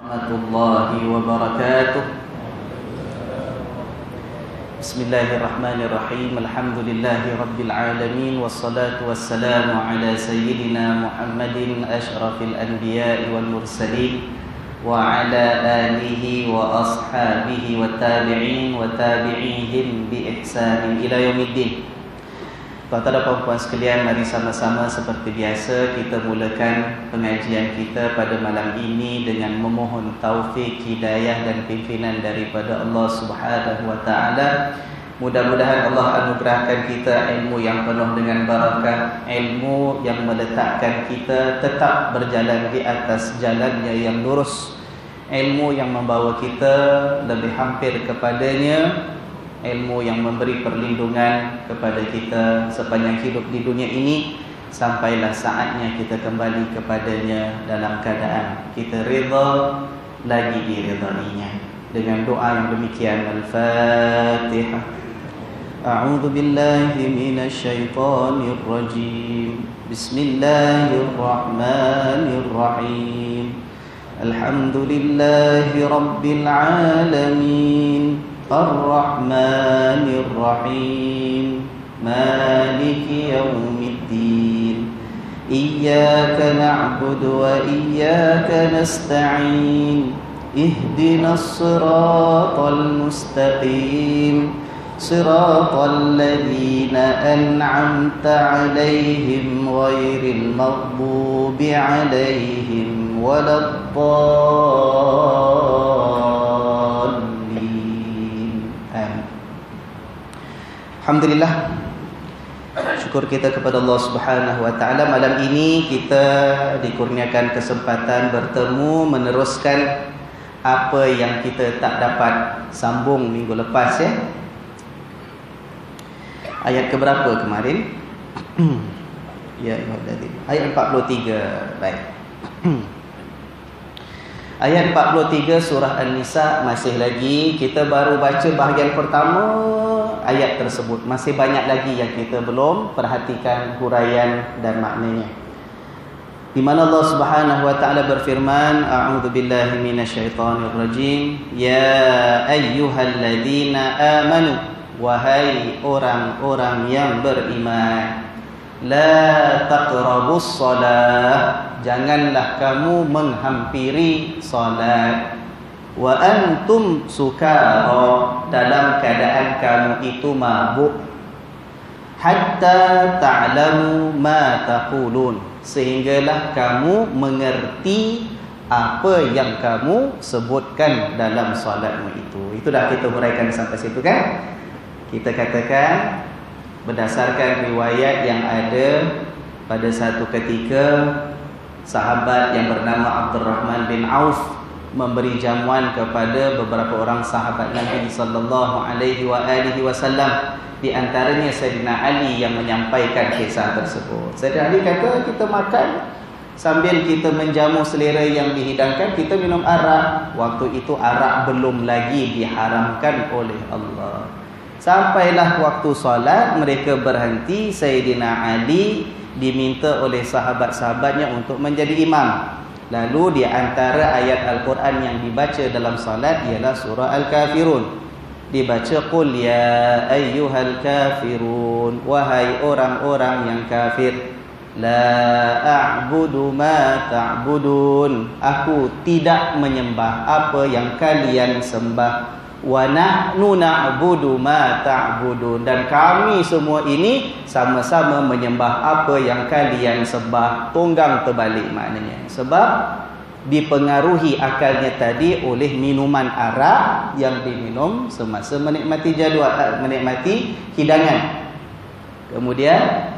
Warahmatullahi wabarakatuh. Bismillahirrahmanirrahim. Alhamdulillahi rabbil alamin, wassalatu wassalamu ala sayyidina Muhammadin asyrafil anbiya'i wal mursalin wa ala alihi wa ashabihi wa tabi'in wa tabi'ihim bi ihsanin ila yaumiddin. Tuan-tuan dan puan-puan sekalian, mari sama-sama seperti biasa kita mulakan pengajian kita pada malam ini dengan memohon taufik, hidayah dan pimpinan daripada Allah Subhanahu wa taala. Mudah-mudahan Allah anugerahkan kita ilmu yang penuh dengan barakah, ilmu yang meletakkan kita tetap berjalan di atas jalannya yang lurus, ilmu yang membawa kita lebih hampir kepadanya, ilmu yang memberi perlindungan kepada kita sepanjang hidup di dunia ini, sampailah saatnya kita kembali kepadanya dalam keadaan kita redha lagi diridainya. Dengan doa yang demikian, Al-Fatihah. A'udzu billahi minasy syaithanir rajim. Bismillahirrahmanirrahim. Alhamdulillahi rabbil alamin. الرحمن الرحيم مالك يوم الدين إياك نعبد وإياك نستعين اهدنا الصراط المستقيم صراط الذين أنعمت عليهم غير المغضوب عليهم ولا الضالين. Alhamdulillah, syukur kita kepada Allah Subhanahu wa taala. Malam ini kita dikurniakan kesempatan bertemu meneruskan apa yang kita tak dapat sambung minggu lepas, ya. Ayat keberapa kemarin? Ya, ayat 43. Baik. Ayat 43 surah An-Nisa masih lagi. Kita baru baca bahagian pertama ayat tersebut. Masih banyak lagi yang kita belum perhatikan huraian dan maknanya. Di mana Allah Subhanahu wa taala berfirman, A'udzu billahi minasyaitonir rajim. Ya ayyuhalladzina amanu, wahai orang-orang yang beriman, la taqrabus shalah, janganlah kamu menghampiri salat, wa antum sukara, dalam keadaan kamu itu mabuk, hatta ta'lamu ma taqulun, sehinggalah kamu mengerti apa yang kamu sebutkan dalam salatmu itu. Itu dah kita huraikan sampai situ, kan? Kita katakan berdasarkan riwayat yang ada, pada satu ketika sahabat yang bernama Abdurrahman bin Auf memberi jamuan kepada beberapa orang sahabat Nabi sallallahu alaihi wasallam. Di antaranya Sayyidina Ali yang menyampaikan kisah tersebut. Sayyidina Ali kata, kita makan sambil kita menjamu selera yang dihidangkan, kita minum arak. Waktu itu arak belum lagi diharamkan oleh Allah. Sampailah waktu solat, mereka berhenti. Sayyidina Ali diminta oleh sahabat-sahabatnya untuk menjadi imam. Lalu di antara ayat Al-Quran yang dibaca dalam salat ialah surah Al-Kafirun. Dibaca, Qul ya ayyuhal kafirun, wahai orang-orang yang kafir. La a'budu ma ta'budun, aku tidak menyembah apa yang kalian sembah. Wa nahnu na'budu ma ta'budun, dan kami semua ini sama-sama menyembah apa yang kalian sembah. Tunggang terbalik maknanya. Sebab dipengaruhi akalnya tadi oleh minuman arak yang diminum semasa menikmati menikmati hidangan. Kemudian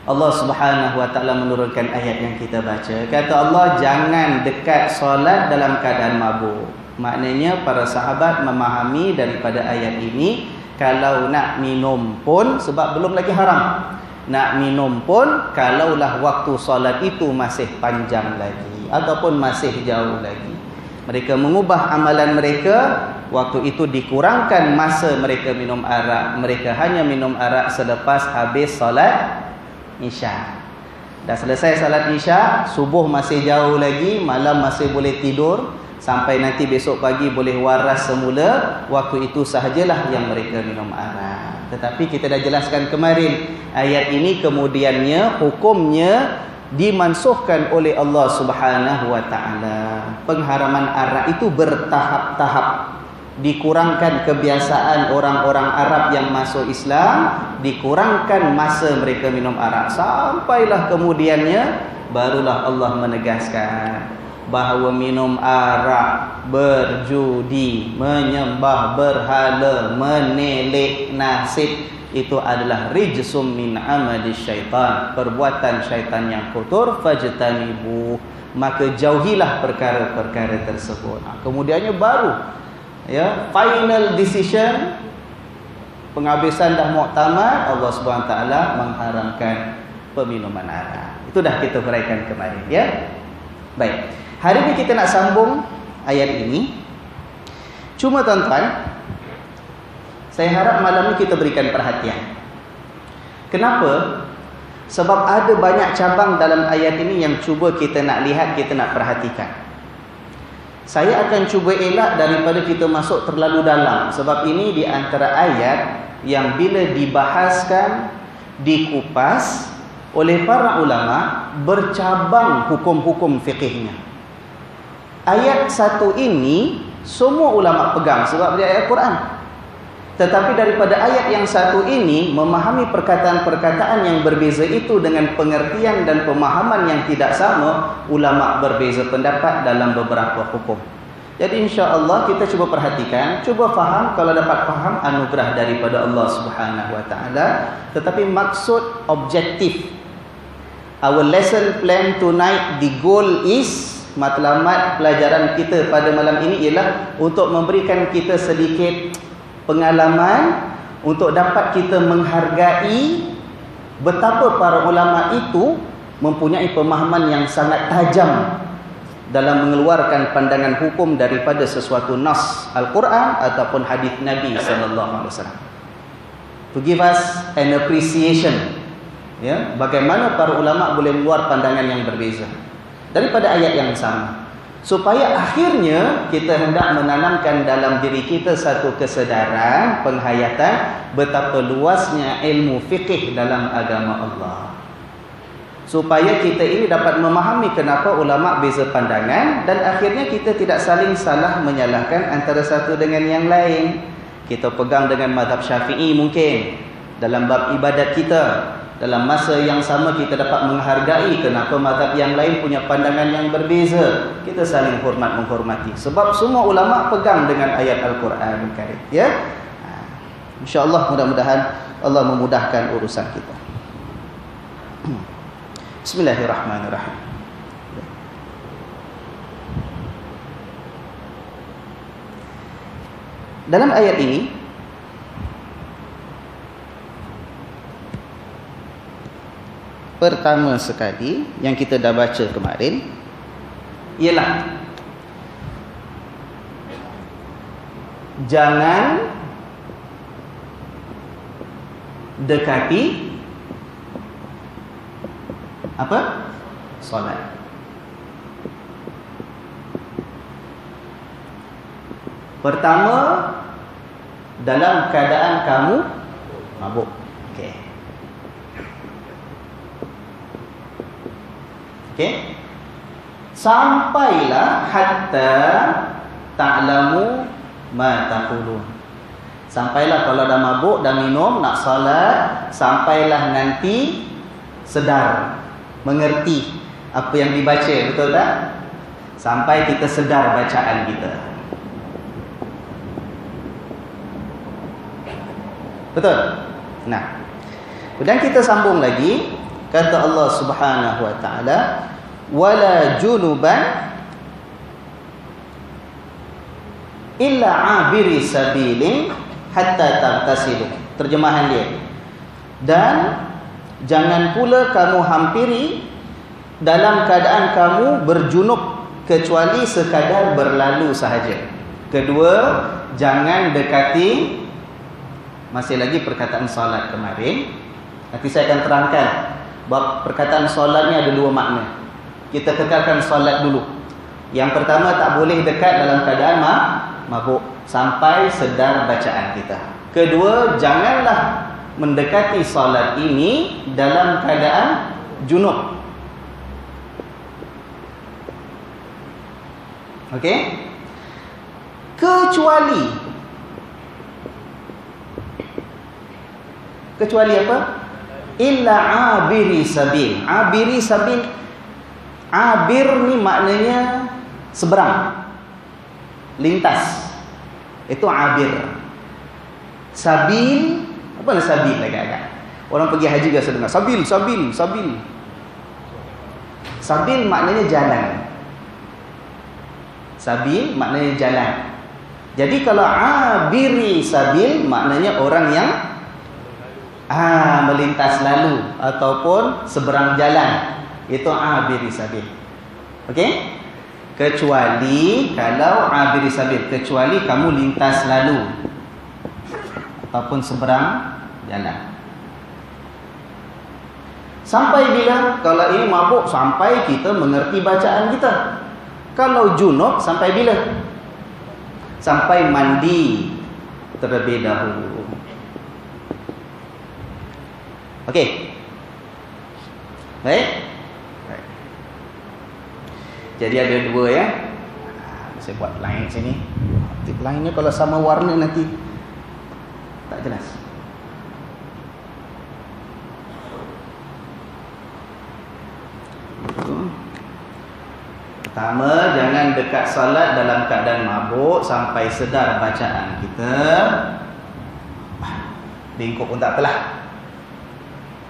Allah Subhanahu wa taala menurunkan ayat yang kita baca. Kata Allah, jangan dekat solat dalam keadaan mabuk. Maknanya para sahabat memahami daripada ayat ini, kalau nak minum pun, sebab belum lagi haram, nak minum pun kalaulah waktu solat itu masih panjang lagi ataupun masih jauh lagi, mereka mengubah amalan mereka. Waktu itu dikurangkan masa mereka minum arak. Mereka hanya minum arak selepas habis solat Isya. Dah selesai salat isyak, subuh masih jauh lagi, malam masih boleh tidur, sampai nanti besok pagi boleh waras semula, waktu itu sahajalah yang mereka minum arak. Tetapi kita dah jelaskan kemarin, ayat ini kemudiannya hukumnya dimansuhkan oleh Allah Subhanahu wa taala. Pengharaman arak itu bertahap-tahap. Dikurangkan kebiasaan orang-orang Arab yang masuk Islam, dikurangkan masa mereka minum arak, sampailah kemudiannya barulah Allah menegaskan bahawa minum arak, berjudi, menyembah berhala, menelek nasib, itu adalah rijsum min amali syaitan, perbuatan syaitan yang kotor. Fajtanibu, maka jauhilah perkara-perkara tersebut. Kemudiannya baru final decision, penghabisan dah muktamad, Allah Subhanahu taala mengharamkan peminuman arak. Itu dah kita huraikan kemarin, ya. Baik. Hari ini kita nak sambung ayat ini. Cuma tuan-tuan, saya harap malam ini kita berikan perhatian. Kenapa? Sebab ada banyak cabang dalam ayat ini yang cuba kita nak lihat, kita nak perhatikan. Saya akan cuba elak daripada kita masuk terlalu dalam, sebab ini di antara ayat yang bila dibahaskan, dikupas oleh para ulama, bercabang hukum-hukum fiqihnya. Ayat satu ini semua ulama pegang sebab dia ayat Quran. Tetapi daripada ayat yang satu ini, memahami perkataan-perkataan yang berbeza itu dengan pengertian dan pemahaman yang tidak sama, ulama berbeza pendapat dalam beberapa hukum. Jadi insya-Allah kita cuba perhatikan, cuba faham. Kalau dapat faham, anugerah daripada Allah Subhanahu wa taala. Tetapi maksud objektif, our lesson plan tonight, the goal is, matlamat pelajaran kita pada malam ini ialah untuk memberikan kita sedikit pengalaman, untuk dapat kita menghargai betapa para ulama itu mempunyai pemahaman yang sangat tajam dalam mengeluarkan pandangan hukum daripada sesuatu nas Al-Quran ataupun hadis Nabi sallallahu alaihi wasallam. To give us an appreciation, bagaimana para ulama boleh keluar pandangan yang berbeza daripada ayat yang sama, supaya akhirnya kita hendak menanamkan dalam diri kita satu kesedaran, penghayatan betapa luasnya ilmu fiqih dalam agama Allah, supaya kita ini dapat memahami kenapa ulama beza pandangan, dan akhirnya kita tidak saling salah menyalahkan antara satu dengan yang lain. Kita pegang dengan mazhab Syafi'i mungkin dalam bab ibadat kita, dalam masa yang sama kita dapat menghargai kenapa mazhab yang lain punya pandangan yang berbeza. Kita saling hormat menghormati, sebab semua ulama pegang dengan ayat Al-Quran Karim, ya. InsyaAllah mudah-mudahan Allah memudahkan urusan kita. Bismillahirrahmanirrahim. Dalam ayat ini pertama sekali yang kita dah baca kemarin ialah jangan dekati apa? Solat. Pertama, dalam keadaan kamu mabuk. Okey. Okey. Sampailah hatta ta'lamu ma taqulun. Sampailah kalau dah mabuk, dah minum, nak salat, sampailah nanti sedar, mengerti apa yang dibaca, betul tak? Sampai kita sedar bacaan kita. Betul? Nah, kemudian kita sambung lagi, kata Allah Subhanahu wa taala, wala junuban illa abiri sabilin hatta taghtasilu. Terjemahan dia. Dan jangan pula kamu hampiri dalam keadaan kamu berjunub kecuali sekadar berlalu sahaja. Kedua, jangan dekati. Masih lagi perkataan salat kemarin. Nanti saya akan terangkan Bab perkataan solat ni ada dua makna. Kita kekalkan solat dulu. Yang pertama, tak boleh dekat dalam keadaan mabuk sampai sedar bacaan kita. Kedua, janganlah mendekati solat ini dalam keadaan junub. Okey? Kecuali apa? Illa abiri sabil. Abiri sabil. Abir ni maknanya seberang, lintas. Itu abir. Sabil, apa nak sabil agak-agak? Orang pergi haji biasa dengar sabil. Sabil maknanya jalan. Sabil maknanya jalan. Jadi kalau abiri sabil maknanya orang yang melintas lalu ataupun seberang jalan. Itu abiri sabil. Okey? Kecuali kalau abiri sabil, kecuali kamu lintas lalu ataupun seberang jalan. Sampai bila? Kalau ini mabuk, sampai kita mengerti bacaan kita. Kalau junub, sampai bila? Sampai mandi terlebih dahulu. Okey? Baik? Jadi ada dua ya. Saya buat line sini. Line ni kalau sama warna nanti tak jelas. Pertama, jangan dekat salat dalam keadaan mabuk sampai sedar bacaan kita. Bingkuk pun tak apalah.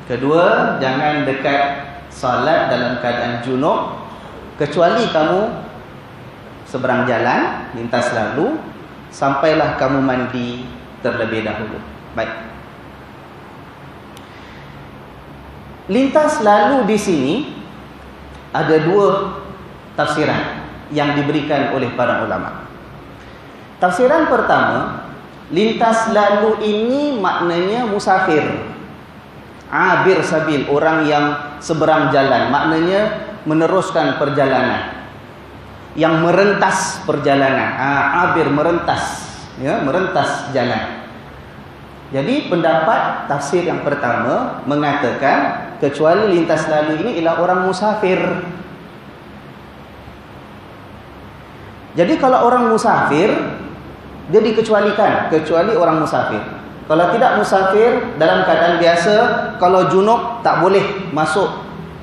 Kedua, jangan dekat salat dalam keadaan junub kecuali kamu seberang jalan, lintas lalu, sampailah kamu mandi terlebih dahulu. Baik. Lintas lalu di sini ada dua tafsiran yang diberikan oleh para ulama. Tafsiran pertama, lintas lalu ini maknanya musafir. Abir sabil, orang yang seberang jalan, maknanya meneruskan perjalanan, yang merentas perjalanan. Abir, merentas, ya, merentas jalan. Jadi pendapat tafsir yang pertama mengatakan kecuali lintas lalu ini ialah orang musafir. Jadi kalau orang musafir, dia dikecualikan, kecuali orang musafir. Kalau tidak musafir, dalam keadaan biasa, kalau junub tak boleh masuk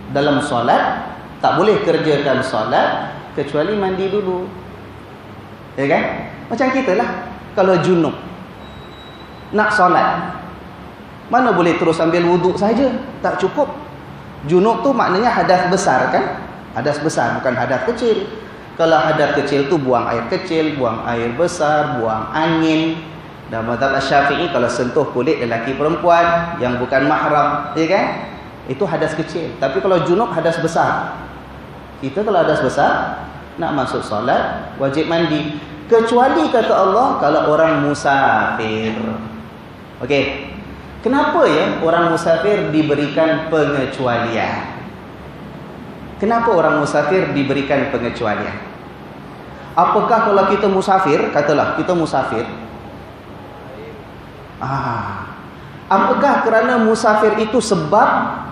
dalam solat, tak boleh kerjakan solat kecuali mandi dulu. Ya kan? Macam kita lah. Kalau junub nak solat, mana boleh terus ambil wuduk saja? Tak cukup. Junub tu maknanya hadas besar kan? Hadas besar, bukan hadas kecil. Kalau hadas kecil tu buang air kecil, buang air besar, buang angin. Dan mazhab Syafi'i kalau sentuh kulit lelaki perempuan yang bukan mahram, ya kan? Itu hadas kecil. Tapi kalau junub hadas besar. Kita kalau hadas besar nak masuk solat wajib mandi. Kecuali kata Allah kalau orang musafir. Okey. Kenapa ya orang musafir diberikan pengecualian? Kenapa orang musafir diberikan pengecualian? Apakah kalau kita musafir, katalah kita musafir, apakah kerana musafir itu sebab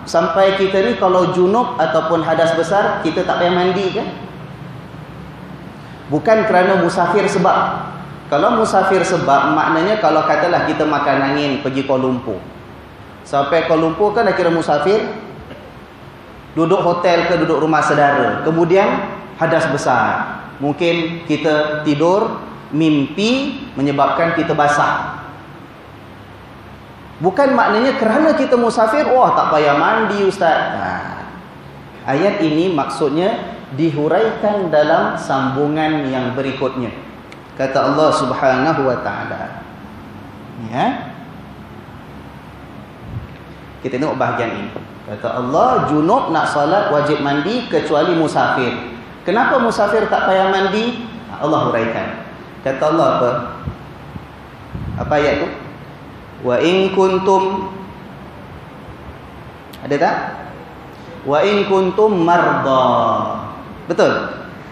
sampai kita ni kalau junub ataupun hadas besar kita tak payah mandi kan? Bukan kerana musafir sebab. Kalau musafir sebab maknanya kalau katalah kita makan angin pergi Kuala Lumpur. Sampai Kuala Lumpur kan dah kira musafir. Duduk hotel ke duduk rumah saudara. Kemudian hadas besar. Mungkin kita tidur, mimpi menyebabkan kita basah. Bukan maknanya kerana kita musafir, wah tak payah mandi ustaz. Ayat ini maksudnya dihuraikan dalam sambungan yang berikutnya. Kata Allah Subhanahu wa taala. Ya. Kita tengok bahagian ini. Kata Allah, junub nak salat wajib mandi kecuali musafir. Kenapa musafir tak payah mandi? Allah huraikan. Kata Allah apa? Apa ayat tu? Wa in kuntum, ada tak? Wa in kuntum marda. Betul.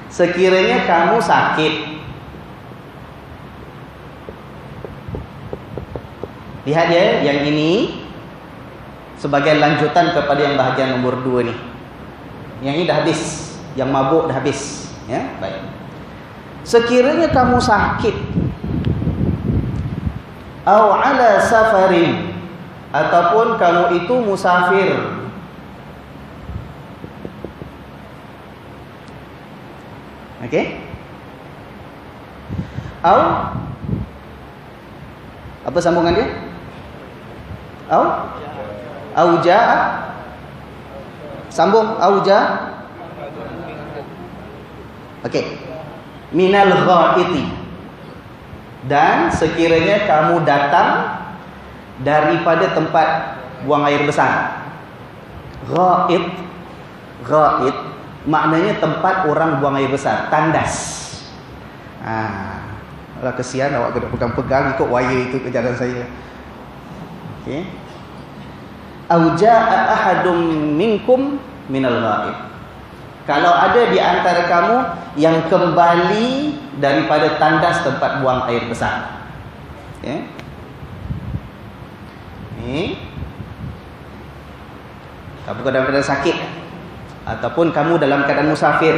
Sekiranya kamu sakit. Lihat ya, yang ini sebagai lanjutan kepada yang bahagian nombor 2 ni. Yang ini dah habis, yang mabuk dah habis, ya. Baik. Sekiranya kamu sakit, au ala safarin, ataupun kamu itu musafir. Okey? Au, apa sambungan dia? Au jaa, sambung au jaa. Okey. Minal ghaiti, dan sekiranya kamu datang daripada tempat buang air besar. Ghait maknanya tempat orang buang air besar, tandas. Alah, kesian awak kena pegang-pegang ikut wire itu ke jalan saya. Okey. Au jaa ahadum minkum minal ghaib. Kalau ada di antara kamu yang kembali daripada tandas tempat buang air besar. Okey. Ni kamu dalam keadaan sakit ataupun kamu dalam keadaan musafir.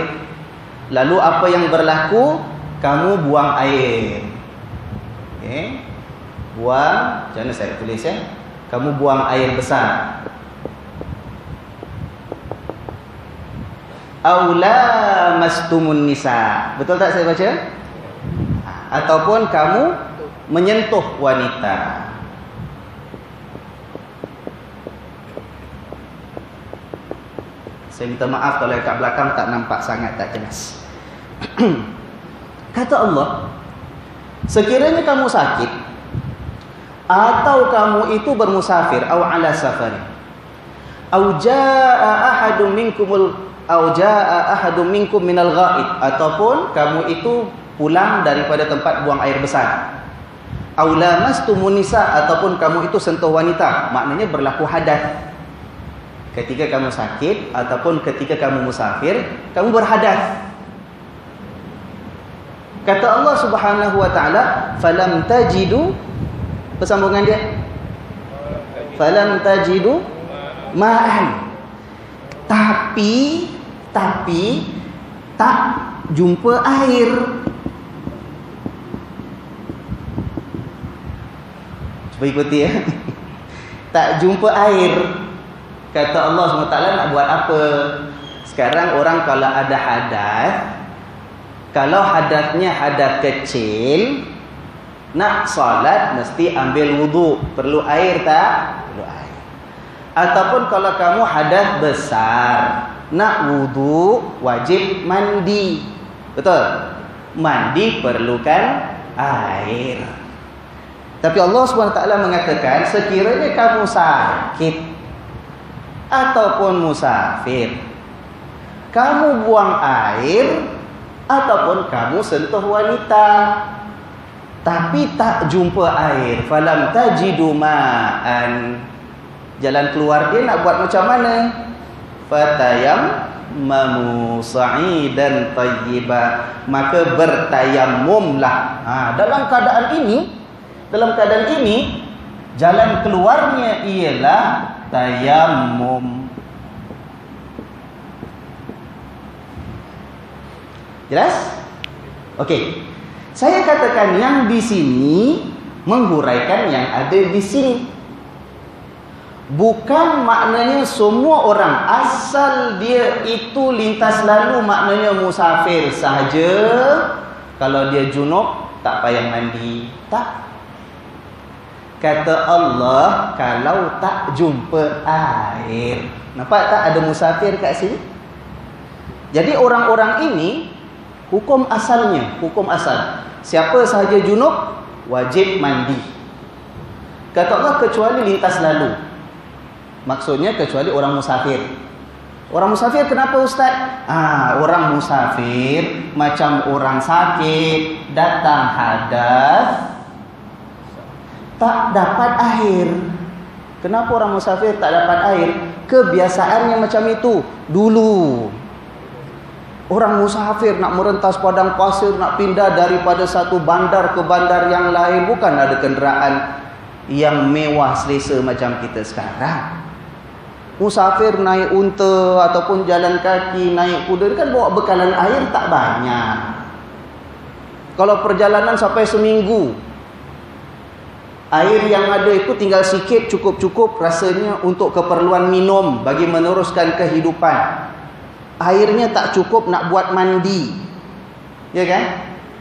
Lalu apa yang berlaku? Kamu buang air. Okey. Buang, macam mana saya tulis ya? Kamu buang air besar. Aula mastumun nisa. Betul tak saya baca? Ataupun kamu menyentuh wanita. Saya minta maaf kalau kat belakang tak nampak sangat, tak jelas. Kata Allah, sekiranya kamu sakit atau kamu itu bermusafir, au ala safari, au jaa ahadum minkum minal ghaid, ataupun kamu itu pulang daripada tempat buang air besar, au lamastumun nisa, ataupun kamu itu sentuh wanita, maknanya berlaku hadas. Ketika kamu sakit ataupun ketika kamu musafir, kamu berhadas. Kata Allah Subhanahu wa taala, falam tajidu, persambungan dia, falam tajidu ma'an, tapi tak jumpa air. Cuba ikuti ya. Tak jumpa air. Kata Allah SWT, nak buat apa? Sekarang orang kalau ada hadas, kalau hadasnya hadas kecil, nak salat mesti ambil wudu. Perlu air tak? Perlu air. Ataupun kalau kamu hadas besar, nak wudu wajib mandi. Betul? Mandi perlukan air. Tapi Allah SWT mengatakan, sekiranya kamu sakit ataupun musafir, kamu buang air ataupun kamu sentuh wanita, tapi tak jumpa air, falam tajidu ma'an, jalan keluar dia nak buat macam mana? Fatayammamu sa'idan tayyiba, maka bertayamumlah. Dalam keadaan ini jalan keluarnya ialah tayammum. Jelas? Okey. Saya katakan yang di sini menghuraikan yang ada di sini. Bukan maknanya semua orang asal dia itu lintas lalu maknanya musafir sahaja. Kalau dia junub tak payah mandi. Tak. Kata Allah, kalau tak jumpa air. Nampak tak ada musafir kat sini? Jadi orang-orang ini, hukum asalnya, hukum asal, siapa sahaja junub, wajib mandi. Kata Allah, kecuali lintas lalu. Maksudnya kecuali orang musafir. Orang musafir kenapa Ustaz? Orang musafir macam orang sakit, datang hadas, tak dapat air. Kenapa orang musafir tak dapat air? kebiasaannya macam itu. Dulu orang musafir nak merentas padang pasir, nak pindah daripada satu bandar ke bandar yang lain, bukan ada kenderaan yang mewah selesa macam kita sekarang. Musafir naik unta ataupun jalan kaki, naik kuda, kan bawa bekalan air tak banyak. Kalau perjalanan sampai seminggu, air yang ada itu tinggal sikit, cukup-cukup rasanya untuk keperluan minum bagi meneruskan kehidupan. Airnya tak cukup nak buat mandi, ya kan?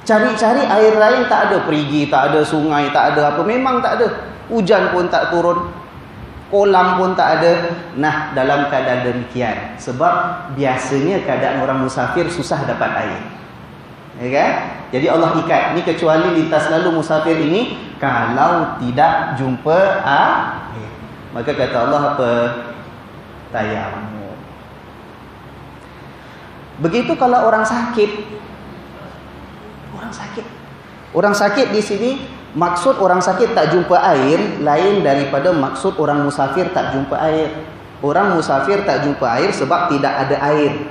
Cari-cari air lain tak ada, perigi tak ada, sungai tak ada, apa memang tak ada. Hujan pun tak turun, kolam pun tak ada. Nah, dalam keadaan demikian, sebab biasanya keadaan orang musafir susah dapat air, ya kan? Jadi Allah ikat ni, kecuali lintas lalu musafir ini kalau tidak jumpa air, maka kata Allah apa? Tayamum. Begitu kalau orang sakit. Orang sakit di sini, maksud orang sakit tak jumpa air lain daripada maksud orang musafir tak jumpa air. Orang musafir tak jumpa air sebab tidak ada air.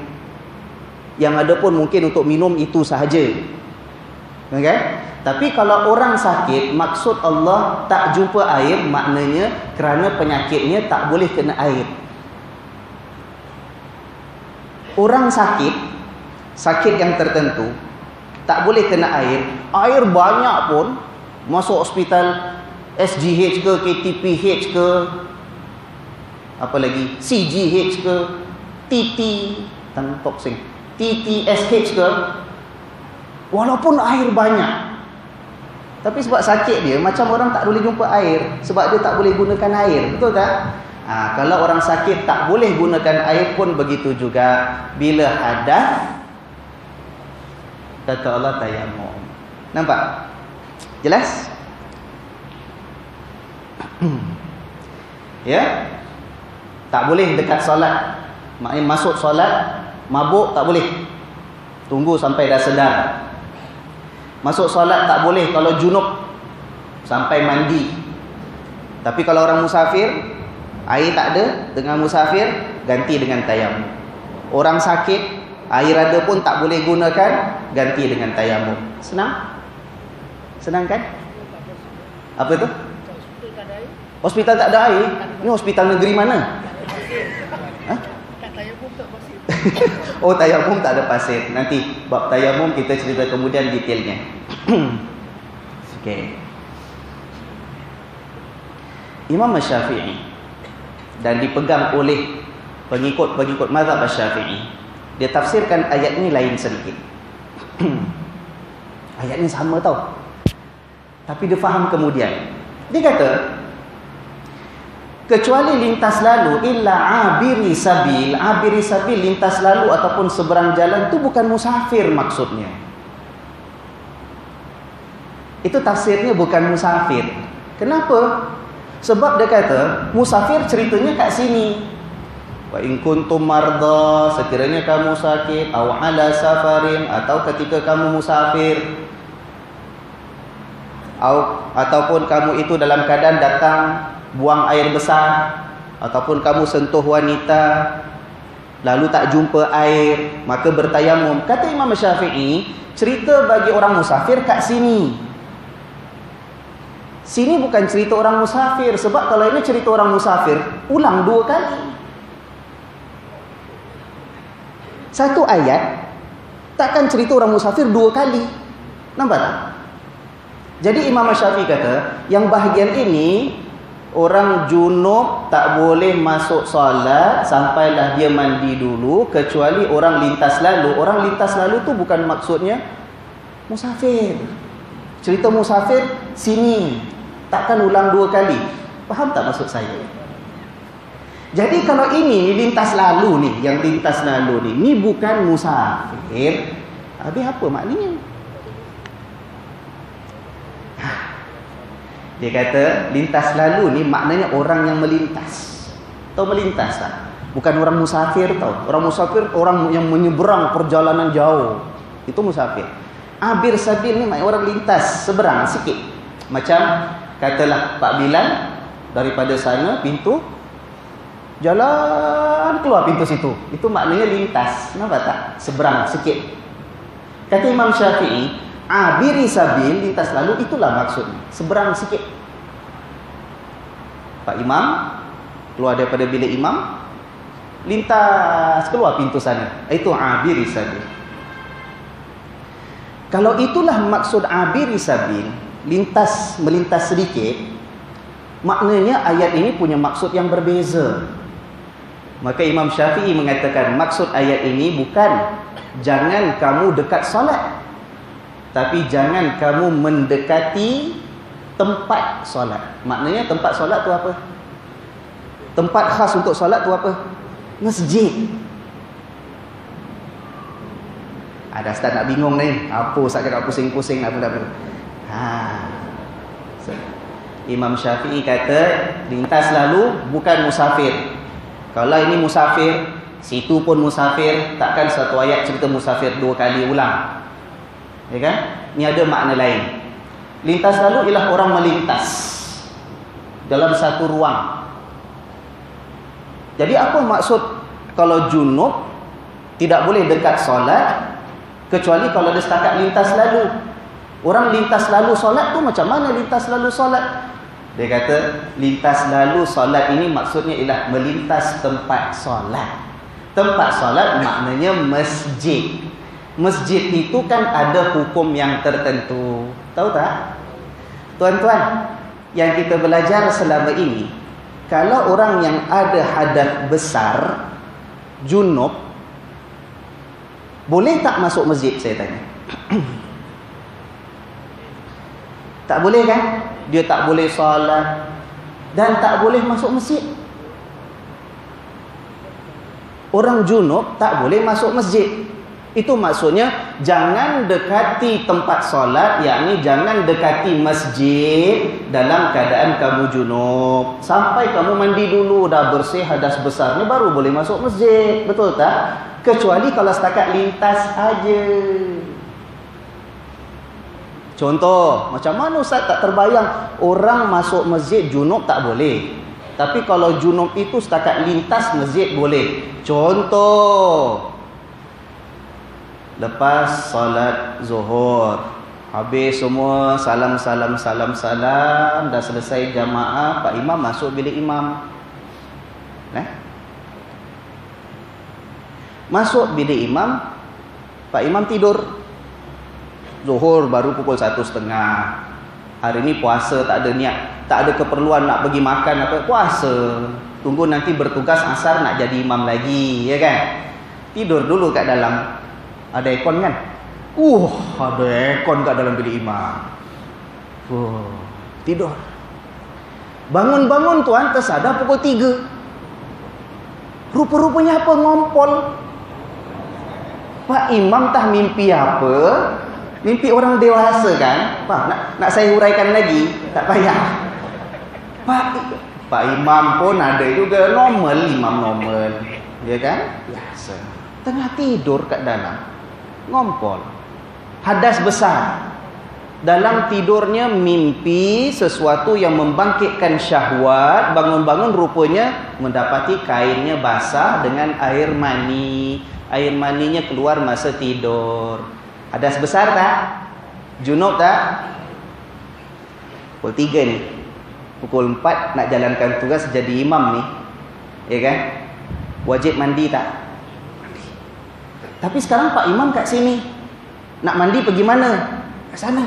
Yang ada pun mungkin untuk minum itu sahaja. Okay? Tapi kalau orang sakit, maksud Allah tak jumpa air, maknanya kerana penyakitnya tak boleh kena air. Orang sakit yang tertentu tak boleh kena air. Air banyak pun, masuk hospital SGH ke, KTPH ke, apa lagi, CGH ke, TT Tan Tock Seng, TTSH ke, walaupun air banyak, tapi sebab sakit dia, macam orang tak boleh jumpa air, sebab dia tak boleh gunakan air. Betul tak? Kalau orang sakit tak boleh gunakan air pun begitu juga. Bila hadas, kata Allah tayamum. Nampak? Jelas? Ya? Tak boleh dekat solat. Maknanya masuk solat, mabuk tak boleh. Tunggu sampai dah sedar. Masuk solat tak boleh kalau junub, sampai mandi. Tapi kalau orang musafir, air tak ada, dengan musafir ganti dengan tayamum. Orang sakit, air ada pun tak boleh gunakan, ganti dengan tayamum. Senang? Senang kan? Apa tu? Hospital tak ada air? Ini hospital negeri mana? Oh, tayamum tak ada pasir. Nanti bab tayamum kita cerita kemudian detailnya. Okey. Imam Syafi'i, dan dipegang oleh pengikut-pengikut mazhab Syafi'i, dia tafsirkan ayat ini lain sedikit. Ayat ini sama tau, tapi dia faham kemudian. Dia kata, kecuali lintas lalu, illa abiri sabil. Abiri sabil, lintas lalu ataupun seberang jalan, itu bukan musafir maksudnya. Itu tafsirnya bukan musafir. Kenapa? Sebab dia kata, musafir ceritanya kat sini. Wa in kuntum marda, sekiranya kamu sakit, aw ala safarin, atau ketika kamu musafir, ataupun kamu itu dalam keadaan datang buang air besar, ataupun kamu sentuh wanita lalu tak jumpa air, maka bertayamum. Kata Imam Syafi'i, cerita bagi orang musafir kat sini. Sini bukan cerita orang musafir. Sebab kalau ini cerita orang musafir, ulang 2 kali. Satu ayat takkan cerita orang musafir 2 kali. Nampak tak? Jadi Imam Syafi'i kata, yang bahagian ini, orang junub tak boleh masuk solat sampailah dia mandi dulu, kecuali orang lintas lalu. Orang lintas lalu tu bukan maksudnya musafir. Cerita musafir sini, takkan ulang 2 kali. Faham tak maksud saya? Jadi kalau ini lintas lalu ni, yang lintas lalu ni bukan musafir, habis apa maknanya? Dia kata lintas lalu ni maknanya orang yang melintas. Tahu melintas tak? Bukan orang musafir tau. Orang musafir orang yang menyeberang perjalanan jauh, itu musafir. Abir sabil ni maknanya orang lintas, seberang sikit. Macam katalah Pak Bilal daripada sana pintu Jalan keluar pintu situ. Itu maknanya lintas. Nampak tak? Seberang sikit. Kata Imam Syafi'i, abiri sabil, lintas lalu, itulah maksudnya. Seberang sikit. Pak Imam keluar daripada bilik imam, lintas keluar pintu sana. Itu abiri sabil. Kalau itulah maksud abiri sabil, melintas sedikit, maknanya ayat ini punya maksud yang berbeza. Maka Imam Syafi'i mengatakan maksud ayat ini bukan jangan kamu dekat solat, tapi jangan kamu mendekati tempat solat. Maknanya tempat solat tu apa? Tempat khas untuk solat tu apa? Masjid. Ada ustaz nak bingung ni. Apa ustaz cakap pusing-pusing nak apa. Imam Syafi'i kata lintas lalu bukan musafir. Kalau ini musafir, situ pun musafir, takkan satu ayat cerita musafir 2 kali ulang. Ya kan? Ini ada makna lain. Lintas lalu ialah orang melintas dalam satu ruang. Jadi apa maksud kalau junub tidak boleh dekat solat, kecuali kalau dia setakat lintas lalu. Orang lintas lalu solat tu macam mana lintas lalu solat? Dia kata lintas lalu solat ini maksudnya ialah melintas tempat solat. Tempat solat maknanya masjid. Masjid itu kan ada hukum yang tertentu. Tahu tak? Tuan-tuan, yang kita belajar selama ini, kalau orang yang ada hadas besar, junub, boleh tak masuk masjid, saya tanya? Tak boleh kan? Dia tak boleh solat dan tak boleh masuk masjid. Orang junub tak boleh masuk masjid. Itu maksudnya jangan dekati tempat solat, yakni jangan dekati masjid dalam keadaan kamu junub. Sampai kamu mandi dulu, dah bersih hadas besar ni, baru boleh masuk masjid. Betul tak? Kecuali kalau setakat lintas aja. Contoh, macam mana Ustaz tak terbayang orang masuk masjid junub tak boleh. Tapi kalau junub itu setakat lintas masjid boleh. Contoh, lepas solat zuhur, habis semua salam, dah selesai jamaah, Pak Imam masuk bilik imam. Masuk bilik imam, Pak Imam tidur. Zuhur baru pukul 1:30. Hari ni puasa, tak ada niat, tak ada keperluan nak pergi makan apa, puasa. Tunggu nanti bertugas asar nak jadi imam lagi, ya kan? Tidur dulu kat dalam. Ada aircon kan? Ada aircon kat dalam bilik imam. Tidur. Bangun-bangun tuan, tersadar pukul 3. Rupa-rupanya apa? Ngompol. Pak Imam tah mimpi apa? Mimpi orang dewasa kan? Pak, nak saya huraikan lagi? Tak payah. Pak Imam pun ada juga normal, imam normal. Ya kan? Biasa. Tengah tidur kat dalam. Ngompol. Hadas besar. Dalam tidurnya mimpi sesuatu yang membangkitkan syahwat. Bangun-bangun rupanya mendapati kainnya basah dengan air mani. Air maninya keluar masa tidur. Hadas besar tak? Junub tak? Pukul 3 ni. Pukul 4 nak jalankan tugas jadi imam ni. Ya kan? Wajib mandi tak? Mandi. Tapi sekarang Pak Imam kat sini. Nak mandi pergi mana? Ke sana.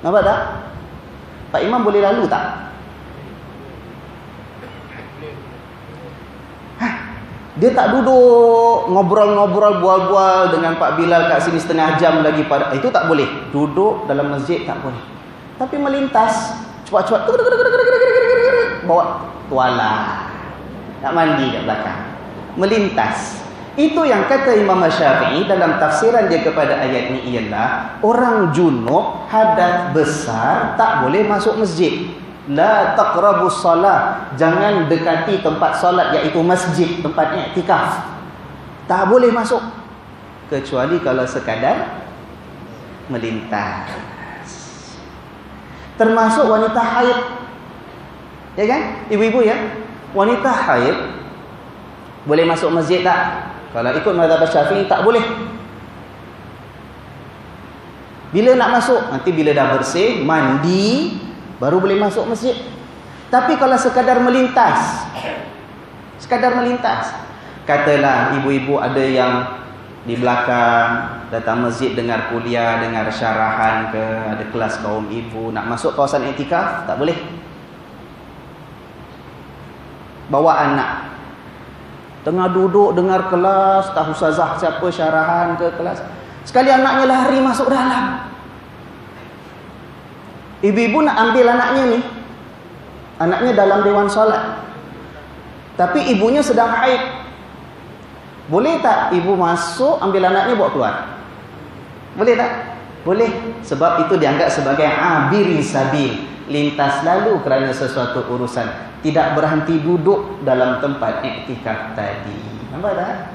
Nampak tak? Pak Imam boleh lalu tak? Dia tak duduk ngobrol-ngobrol, bual-bual dengan Pak Bilal kat sini setengah jam lagi pada. Itu tak boleh. Duduk dalam masjid tak boleh. Tapi melintas, cepat-cepat bawa tuala. Nak mandi kat belakang. Melintas. Itu yang kata Imam Syafi'i dalam tafsiran dia kepada ayat ini ialah orang junub hadas besar tak boleh masuk masjid. La taqrabus salat, jangan dekati tempat solat iaitu masjid, tempat iktikaf. Tak boleh masuk kecuali kalau sekadar melintas. Termasuk wanita haid. Ya kan? Ibu-ibu ya. wanita haid boleh masuk masjid tak? Kalau ikut mazhab Syafi'i tak boleh. Bila nak masuk? Nanti bila dah bersih, mandi, baru boleh masuk masjid. Tapi kalau sekadar melintas, katalah ibu-ibu ada yang di belakang datang masjid dengar kuliah, dengar syarahan ke, ada kelas kaum ibu, nak masuk kawasan iktikaf, tak boleh. Bawa anak, tengah duduk dengar kelas, tak ustazah siapa syarahan ke kelas, sekali anaknya lari masuk dalam. Ibu-ibu nak ambil anaknya ni, anaknya dalam dewan solat, tapi ibunya sedang haid. Boleh tak ibu masuk ambil anaknya bawa keluar? Boleh tak? Boleh. Sebab itu dianggap sebagai abiri sabil, lintas lalu kerana sesuatu urusan, tidak berhenti duduk dalam tempat iktikaf tadi. Nampak tak?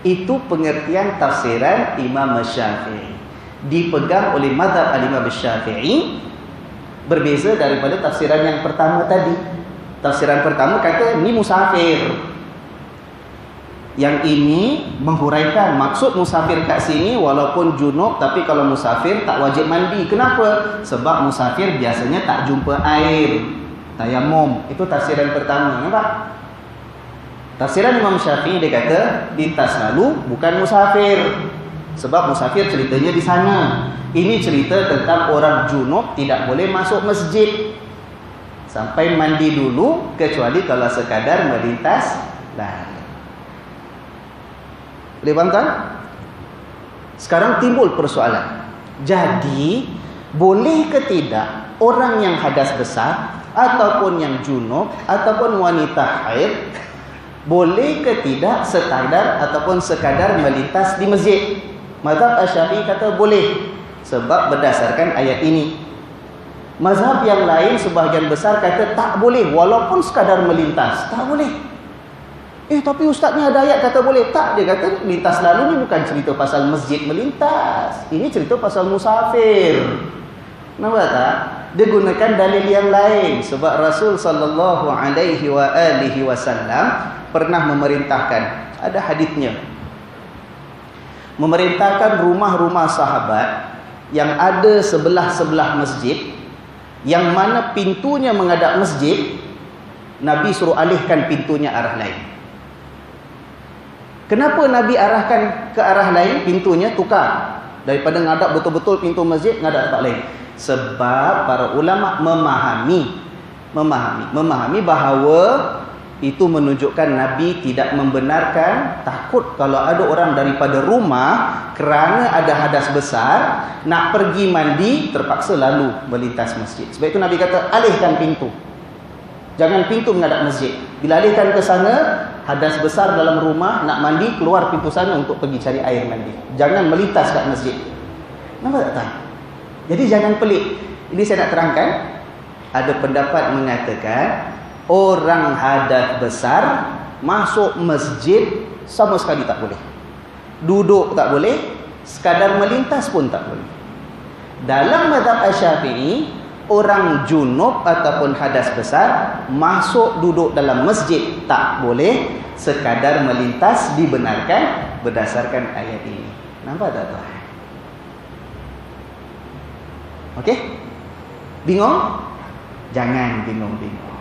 Itu pengertian tafsiran Imam Syafi'i. Dipegang oleh mazhab Imam Syafi'i, berbeza daripada tafsiran yang pertama tadi. Tafsiran pertama kata ni musafir. Yang ini menghuraikan maksud musafir kat sini walaupun junub, tapi kalau musafir tak wajib mandi. Kenapa? Sebab musafir biasanya tak jumpa air, tayamum. Itu tafsiran pertama. Nampak? Tafsiran Imam Syafi'i dia kata lintas lalu bukan musafir. Sebab musafir ceritanya di sana. Ini cerita tentang orang junub tidak boleh masuk masjid sampai mandi dulu, kecuali kalau sekadar melintas lalu. Boleh faham tak? Sekarang timbul persoalan. Jadi, boleh ke tidak orang yang hadas besar ataupun yang junub ataupun wanita haid, boleh ke tidak sekadar ataupun sekadar melintas di masjid? Mazhab Asy-Syafi'i kata boleh, sebab berdasarkan ayat ini. Mazhab yang lain sebahagian besar kata tak boleh walaupun sekadar melintas. Tak boleh. Tapi ustaznya ada ayat kata boleh. Tak, dia kata lintas lalu ni bukan cerita pasal masjid melintas. Ini cerita pasal musafir. Nampak tak? Dia gunakan dalil yang lain. Sebab Rasul sallallahu alaihi wasallam pernah memerintahkan, ada hadisnya, memerintahkan rumah-rumah sahabat yang ada sebelah-sebelah masjid, yang mana pintunya menghadap masjid, Nabi suruh alihkan pintunya arah lain. Kenapa Nabi arahkan ke arah lain? Pintunya tukar. Daripada ngadap betul-betul pintu masjid, ngadap tempat lain. Sebab para ulama memahami bahawa itu menunjukkan Nabi tidak membenarkan, takut kalau ada orang daripada rumah kerana ada hadas besar nak pergi mandi, terpaksa lalu melintas masjid. Sebab itu Nabi kata alihkan pintu. Jangan pintu menghadap masjid. Bila alihkan ke sana, hadas besar dalam rumah nak mandi, keluar pintu sana untuk pergi cari air mandi. Jangan melintas kat masjid. Nampak tak? Jadi jangan pelik. Ini saya nak terangkan. Ada pendapat mengatakan orang hadas besar masuk masjid sama sekali tak boleh. Duduk tak boleh, sekadar melintas pun tak boleh. Dalam mazhab Asy-Syafi'i, orang junub ataupun hadas besar masuk duduk dalam masjid tak boleh, sekadar melintas dibenarkan berdasarkan ayat ini. Nampak tak tuan? Okey? Bingung? Jangan bingung-bingung.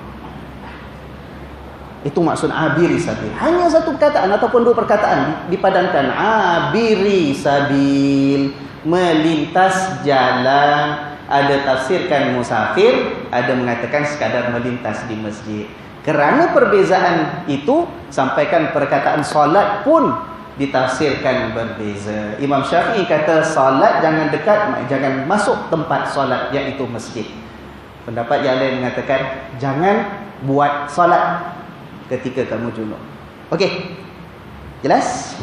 Itu maksud abiri sabil. Hanya satu perkataan ataupun dua perkataan dipadankan. Abiri sabil, melintas jalan. Ada tafsirkan musafir, ada mengatakan sekadar melintas di masjid. Kerana perbezaan itu, sampaikan perkataan solat pun ditafsirkan berbeza. Imam Syafi'i kata solat jangan dekat, jangan masuk tempat solat, iaitu masjid. Pendapat yang lain mengatakan jangan buat solat ketika kamu junub. Okey, jelas?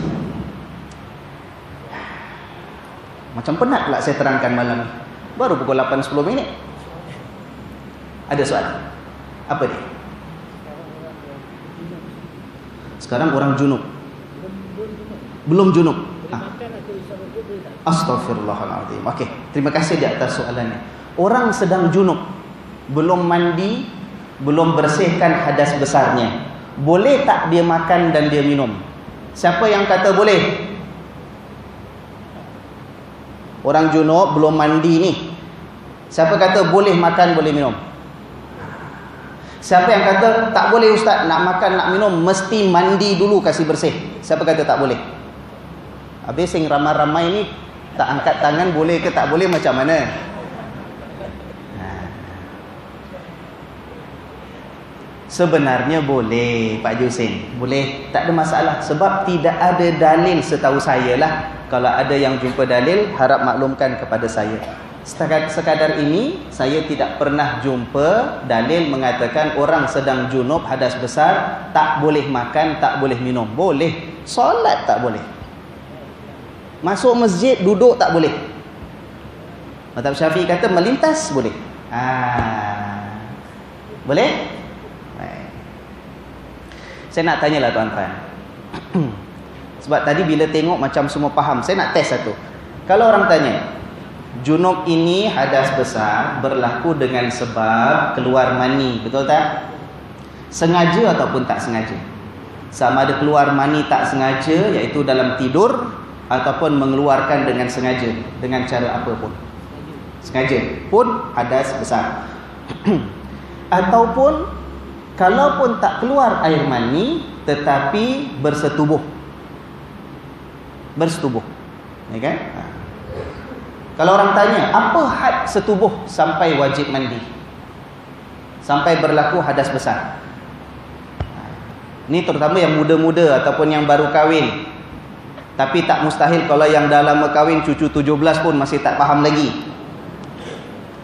Macam penat pula saya terangkan malam ni. Baru pukul 8.10 minit. Ada soalan? Apa dia? Sekarang orang junub. Belum junub. Astaghfirullahaladzim. Okey, terima kasih di atas soalannya. Orang sedang junub, belum mandi, belum bersihkan hadas besarnya. boleh tak dia makan dan dia minum? Siapa yang kata boleh? Orang junub belum mandi ni, siapa kata boleh makan boleh minum? Siapa yang kata tak boleh ustaz, nak makan nak minum mesti mandi dulu kasih bersih? Siapa kata tak boleh? Habis yang ramai-ramai ni tak angkat tangan boleh ke tak boleh macam mana? Sebenarnya boleh Pak Jusin, boleh, tak ada masalah. Sebab tidak ada dalil setahu saya lah. Kalau ada yang jumpa dalil, harap maklumkan kepada saya. Sekadar ini, saya tidak pernah jumpa dalil mengatakan orang sedang junub hadas besar tak boleh makan, tak boleh minum. Boleh. Solat tak boleh. Masuk masjid, duduk tak boleh. Mazhab Syafi'i kata melintas boleh. Boleh? Baik. Saya nak tanyalah tuan-tuan. Sebab tadi bila tengok macam semua faham, saya nak test satu. Kalau orang tanya, junub ini hadas besar berlaku dengan sebab keluar mani, betul tak? Sengaja ataupun tak sengaja? Sama ada keluar mani tak sengaja, iaitu dalam tidur, ataupun mengeluarkan dengan sengaja, dengan cara apa pun. Sengaja pun hadas besar. Ataupun kalaupun tak keluar air mani tetapi bersetubuh. Ya kan? Kalau orang tanya, apa had setubuh sampai wajib mandi? Sampai berlaku hadas besar. Ini terutama yang muda-muda ataupun yang baru kahwin. Tapi tak mustahil kalau yang dah lama kahwin, cucu 17 pun masih tak faham lagi.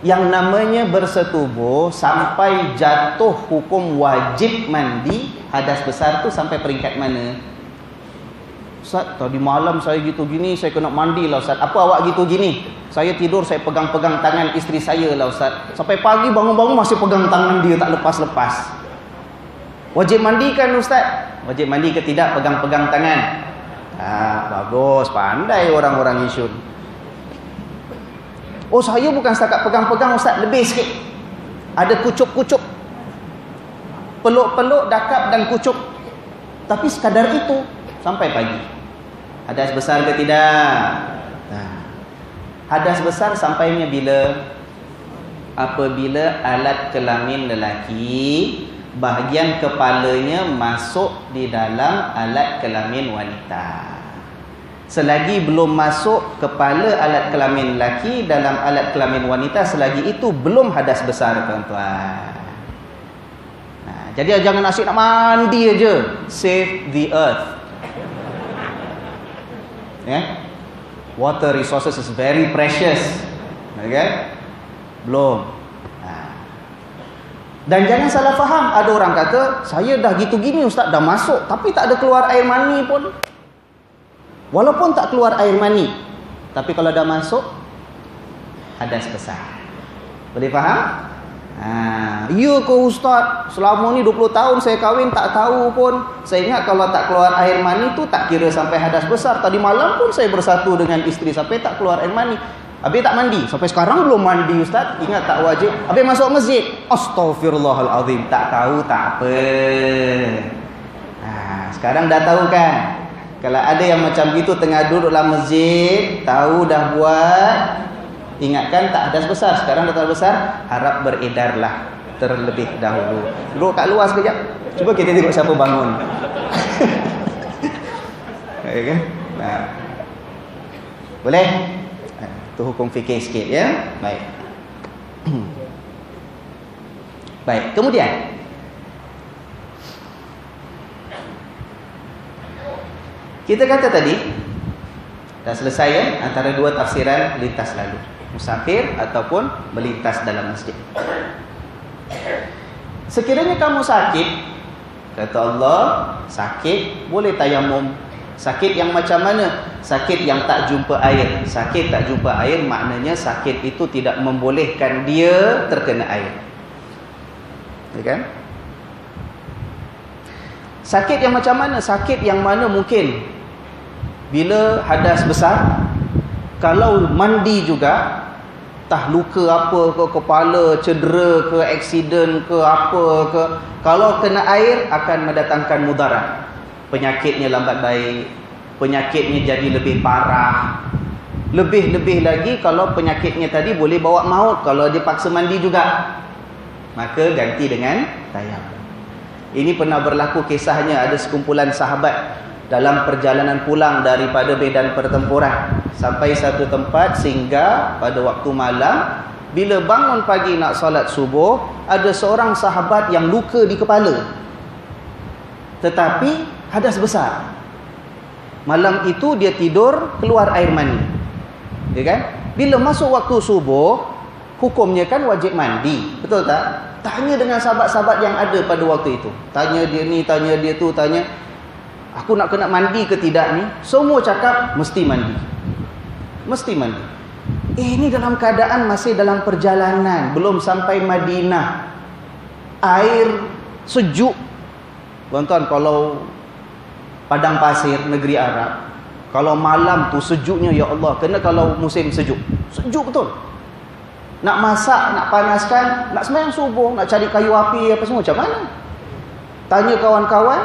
Yang namanya bersetubuh sampai jatuh hukum wajib mandi hadas besar tu sampai peringkat mana? Ustaz, tadi malam saya gitu gini, saya kena mandi lah Ustaz. Apa awak gitu gini? Saya tidur, saya pegang-pegang tangan isteri saya lah Ustaz. Sampai pagi bangun-bangun masih pegang tangan dia, tak lepas-lepas. Wajib mandi kan Ustaz? Wajib mandi ke tidak pegang-pegang tangan? Bagus, pandai orang-orang Yishun. Oh, saya bukan setakat pegang-pegang Ustaz, lebih sikit. Ada kucup-kucup. Peluk-peluk, dakap dan kucup. Tapi sekadar itu sampai pagi. Hadas besar ke tidak? Hadas besar sampainya bila? Apabila alat kelamin lelaki, bahagian kepalanya masuk di dalam alat kelamin wanita. Selagi belum masuk kepala alat kelamin lelaki dalam alat kelamin wanita, selagi itu belum hadas besar, tuan-tuan. Jadi jangan asyik nak mandi aja. Save the earth. Water resources is very precious. Okay? Belum. Dan jangan salah faham. Ada orang kata, saya dah gitu gini Ustaz, dah masuk tapi tak ada keluar air mani pun. Walaupun tak keluar air mani, tapi kalau dah masuk, hadas besar. Boleh faham? Ya ke Ustaz, selama ni 20 tahun saya kahwin tak tahu pun. Saya ingat kalau tak keluar air mani tu tak kira sampai hadas besar. Tadi malam pun saya bersatu dengan isteri sampai tak keluar air mani. Habis tak mandi, sampai sekarang belum mandi Ustaz. Ingat tak wajib. Habis masuk masjid, astaghfirullahalazim, tak tahu tak apa. Sekarang dah tahu kan? Kalau ada yang macam gitu tengah duduk dalam masjid, tahu dah buat, ingatkan tak hadas besar. Sekarang dah tak besar, harap beredarlah terlebih dahulu. Duduk kat luar sekejap. Cuba kita tengok siapa bangun. Okay? Boleh? Itu hukum fikir sikit ya. Baik. Baik, kemudian kita kata tadi dah selesai ya, antara dua tafsiran lintas lalu, musafir ataupun melintas dalam masjid. Sekiranya kamu sakit, kata Allah, sakit boleh tayamum. Sakit yang macam mana? Sakit yang tak jumpa air. Sakit tak jumpa air maknanya sakit itu tidak membolehkan dia terkena air. Ya kan? Sakit yang macam mana? Sakit yang mana mungkin bila hadas besar, kalau mandi juga Tah luka apa ke, kepala cedera ke, aksiden ke, apa ke, kalau kena air akan mendatangkan mudarat. Penyakitnya lambat baik, penyakitnya jadi lebih parah. Lebih-lebih lagi kalau penyakitnya tadi boleh bawa maut kalau dia paksa mandi juga, maka ganti dengan tayamum. Ini pernah berlaku kisahnya, ada sekumpulan sahabat dalam perjalanan pulang daripada medan pertempuran sampai satu tempat singgah pada waktu malam. Bila bangun pagi nak solat subuh, ada seorang sahabat yang luka di kepala, tetapi hadas besar. Malam itu dia tidur keluar air mani, ya kan? Bila masuk waktu subuh, hukumnya kan wajib mandi, betul tak? Tanya dengan sahabat-sahabat yang ada pada waktu itu, tanya dia ni, tanya dia tu, tanya aku nak kena mandi ke tidak ni? Semua cakap mesti mandi, mesti mandi. Ini dalam keadaan masih dalam perjalanan, belum sampai Madinah, air sejuk. Tuan-tuan, kalau padang pasir negeri Arab, kalau malam tu sejuknya, ya Allah, kena kalau musim sejuk, sejuk betul. Nak masak, nak panaskan, nak sembahyang subuh, nak cari kayu api apa semua, macam mana? Tanya kawan-kawan,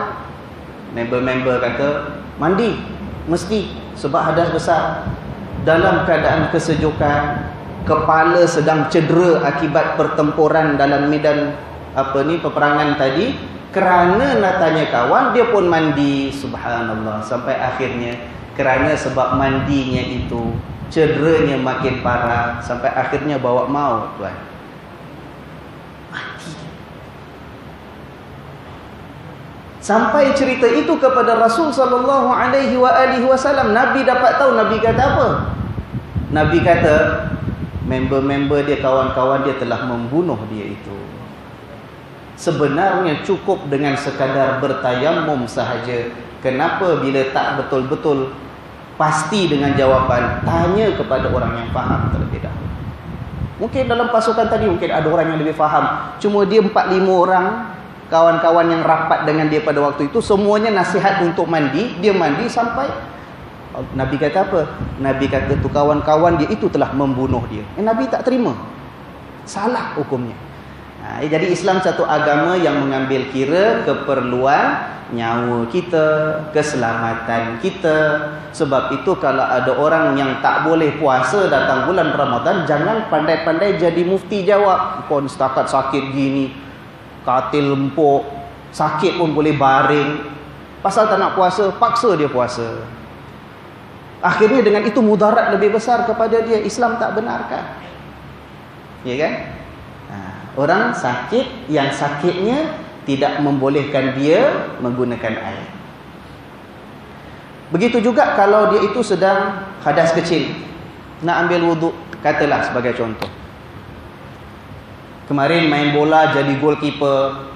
member-member kata mandi mesti sebab hadas besar. Dalam keadaan kesejukan, kepala sedang cedera akibat pertempuran dalam medan peperangan tadi, kerana nak tanya kawan, dia pun mandi. Subhanallah, sampai akhirnya kerana sebab mandinya itu cederanya makin parah, sampai akhirnya bawa maut, tuan. Mati. Sampai cerita itu kepada Rasul sallallahu alaihi wasallam. Nabi dapat tahu. Nabi kata apa? Nabi kata member-member dia, kawan-kawan dia telah membunuh dia itu. Sebenarnya cukup dengan sekadar bertayamum sahaja. Kenapa bila tak betul-betul pasti dengan jawapan, tanya kepada orang yang faham terlebih dahulu. Mungkin dalam pasukan tadi mungkin ada orang yang lebih faham, cuma dia 4-5 orang kawan-kawan yang rapat dengan dia pada waktu itu, semuanya nasihat untuk mandi, dia mandi sampai Nabi kata apa? Nabi kata tu kawan-kawan dia itu telah membunuh dia. Nabi tak terima, salah hukumnya. Jadi Islam satu agama yang mengambil kira keperluan nyawa kita, keselamatan kita. Sebab itu kalau ada orang yang tak boleh puasa datang bulan Ramadan, jangan pandai-pandai jadi mufti jawab. Kau setakat sakit gini, katil empuk, sakit pun boleh baring, pasal tak nak puasa, paksa dia puasa. Akhirnya dengan itu mudarat lebih besar kepada dia. Islam tak benarkan, ya kan? Orang sakit yang sakitnya tidak membolehkan dia menggunakan air. Begitu juga kalau dia itu sedang hadas kecil, nak ambil wuduk, katalah sebagai contoh, kemarin main bola jadi goalkeeper,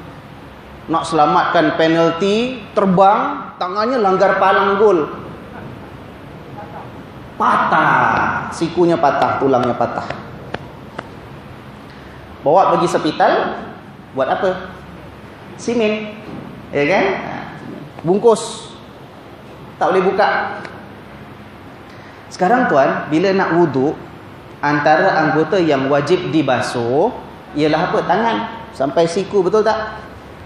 nak selamatkan penalti, terbang, tangannya langgar palang gol, patah, sikunya patah, tulangnya patah. Bawa pergi hospital, buat apa? Simen, ya kan? Bungkus, tak boleh buka. Sekarang tuan, bila nak wuduk, antara anggota yang wajib dibasuh ialah apa? Tangan sampai siku, betul tak?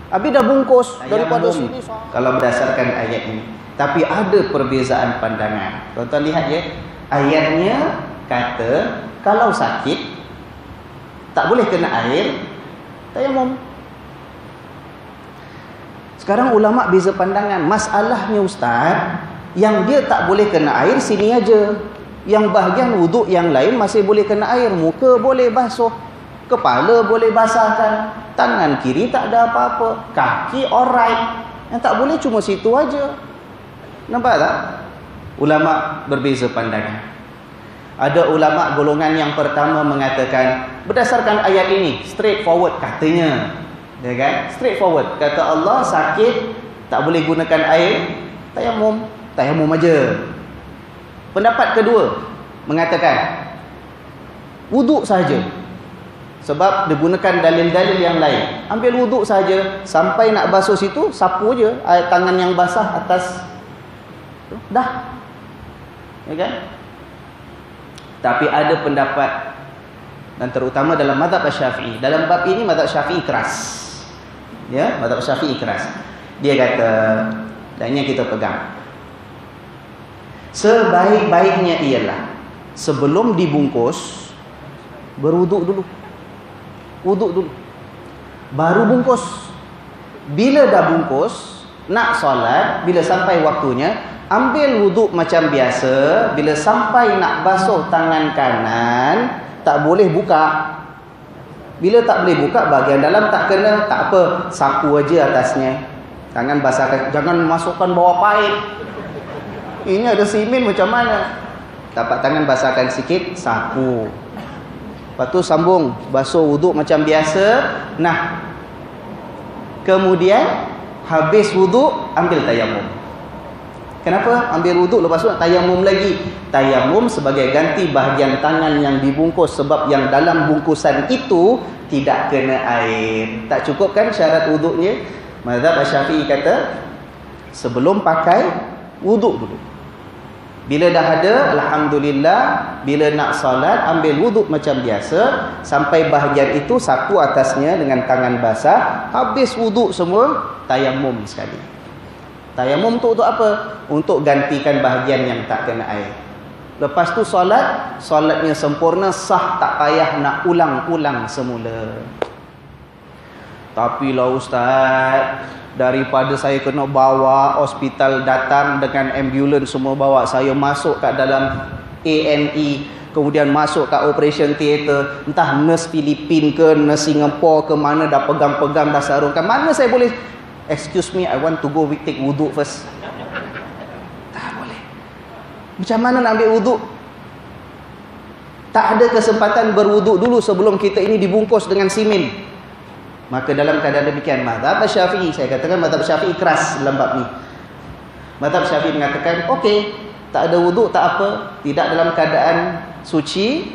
Habis dah bungkus daripada sini. Kalau berdasarkan ayat ini, tapi ada perbezaan pandangan. Tuan-tuan lihat ya, ayatnya kata kalau sakit tak boleh kena air, tayamum. Sekarang ulama beza pandangan. Masalahnya ustaz, yang dia tak boleh kena air sini aja, yang bahagian wuduk yang lain masih boleh kena air. Muka boleh basuh, kepala boleh basahkan, tangan kiri tak ada apa-apa, kaki alright. Yang tak boleh cuma situ aja. Nampak tak? Ulama berbeza pandangan. Ada ulama golongan yang pertama mengatakan berdasarkan ayat ini, straightforward katanya, ya kan? Straightforward, kata Allah sakit tak boleh gunakan air, tayamum, tayamum aja. Pendapat kedua mengatakan wuduk saja, sebab dia gunakan dalil-dalil yang lain. Ambil wuduk saja, sampai nak basuh situ sapu je air tangan yang basah atas, dah, ya kan? Tapi ada pendapat Dan terutama dalam mazhab Syafi'i. Dalam bab ini mazhab Syafi'i keras. Ya, mazhab Syafi'i keras. Dia kata, dan ini yang kita pegang. Sebaik-baiknya ialah sebelum dibungkus berwuduk dulu. Wuduk dulu. Baru bungkus. Bila dah bungkus, nak solat, bila sampai waktunya, ambil wuduk macam biasa. Bila sampai nak basuh tangan kanan, tak boleh buka. Bila tak boleh buka, bahagian dalam tak kena, tak apa, sapu aja atasnya. Tangan basahkan, jangan masukkan bawah paip. Ini ada simen macam mana? Tapak tangan basahkan sikit, sapu. Lepas tu sambung, basuh wuduk macam biasa. Nah, kemudian habis wuduk, ambil tayamum. Kenapa? Ambil wuduk lepas tu tayamum lagi. Tayamum sebagai ganti bahagian tangan yang dibungkus. Sebab yang dalam bungkusan itu tidak kena air. Tak cukup kan syarat wuduknya? Mazhab Syafi'i kata, sebelum pakai, wuduk dulu. Bila dah ada, alhamdulillah, bila nak salat, ambil wuduk macam biasa. Sampai bahagian itu, sapu atasnya dengan tangan basah. Habis wuduk semua, tayamum sekali. Tayamum tu untuk apa? Untuk gantikan bahagian yang tak kena air. Lepas tu solat, solatnya sempurna, sah, tak payah nak ulang-ulang semula. Tapi lah Ustaz, daripada saya kena bawa hospital datang dengan ambulans semua bawa saya masuk kat dalam A&E, kemudian masuk kat operation theater, entah nurse Filipin ke nurse Singapore ke mana, dah pegang-pegang, dah sarungkan, mana saya boleh, excuse me, I want to go take wuduk first. Tak boleh. Macam mana nak ambil wuduk? Tak ada kesempatan berwuduk dulu sebelum kita ini dibungkus dengan simen. Maka dalam keadaan demikian, mazhab Syafi'i, saya katakan mazhab Syafi'i keras dalam bab ni. Mazhab Syafi'i mengatakan, okey, tak ada wuduk, tak apa, tidak dalam keadaan suci,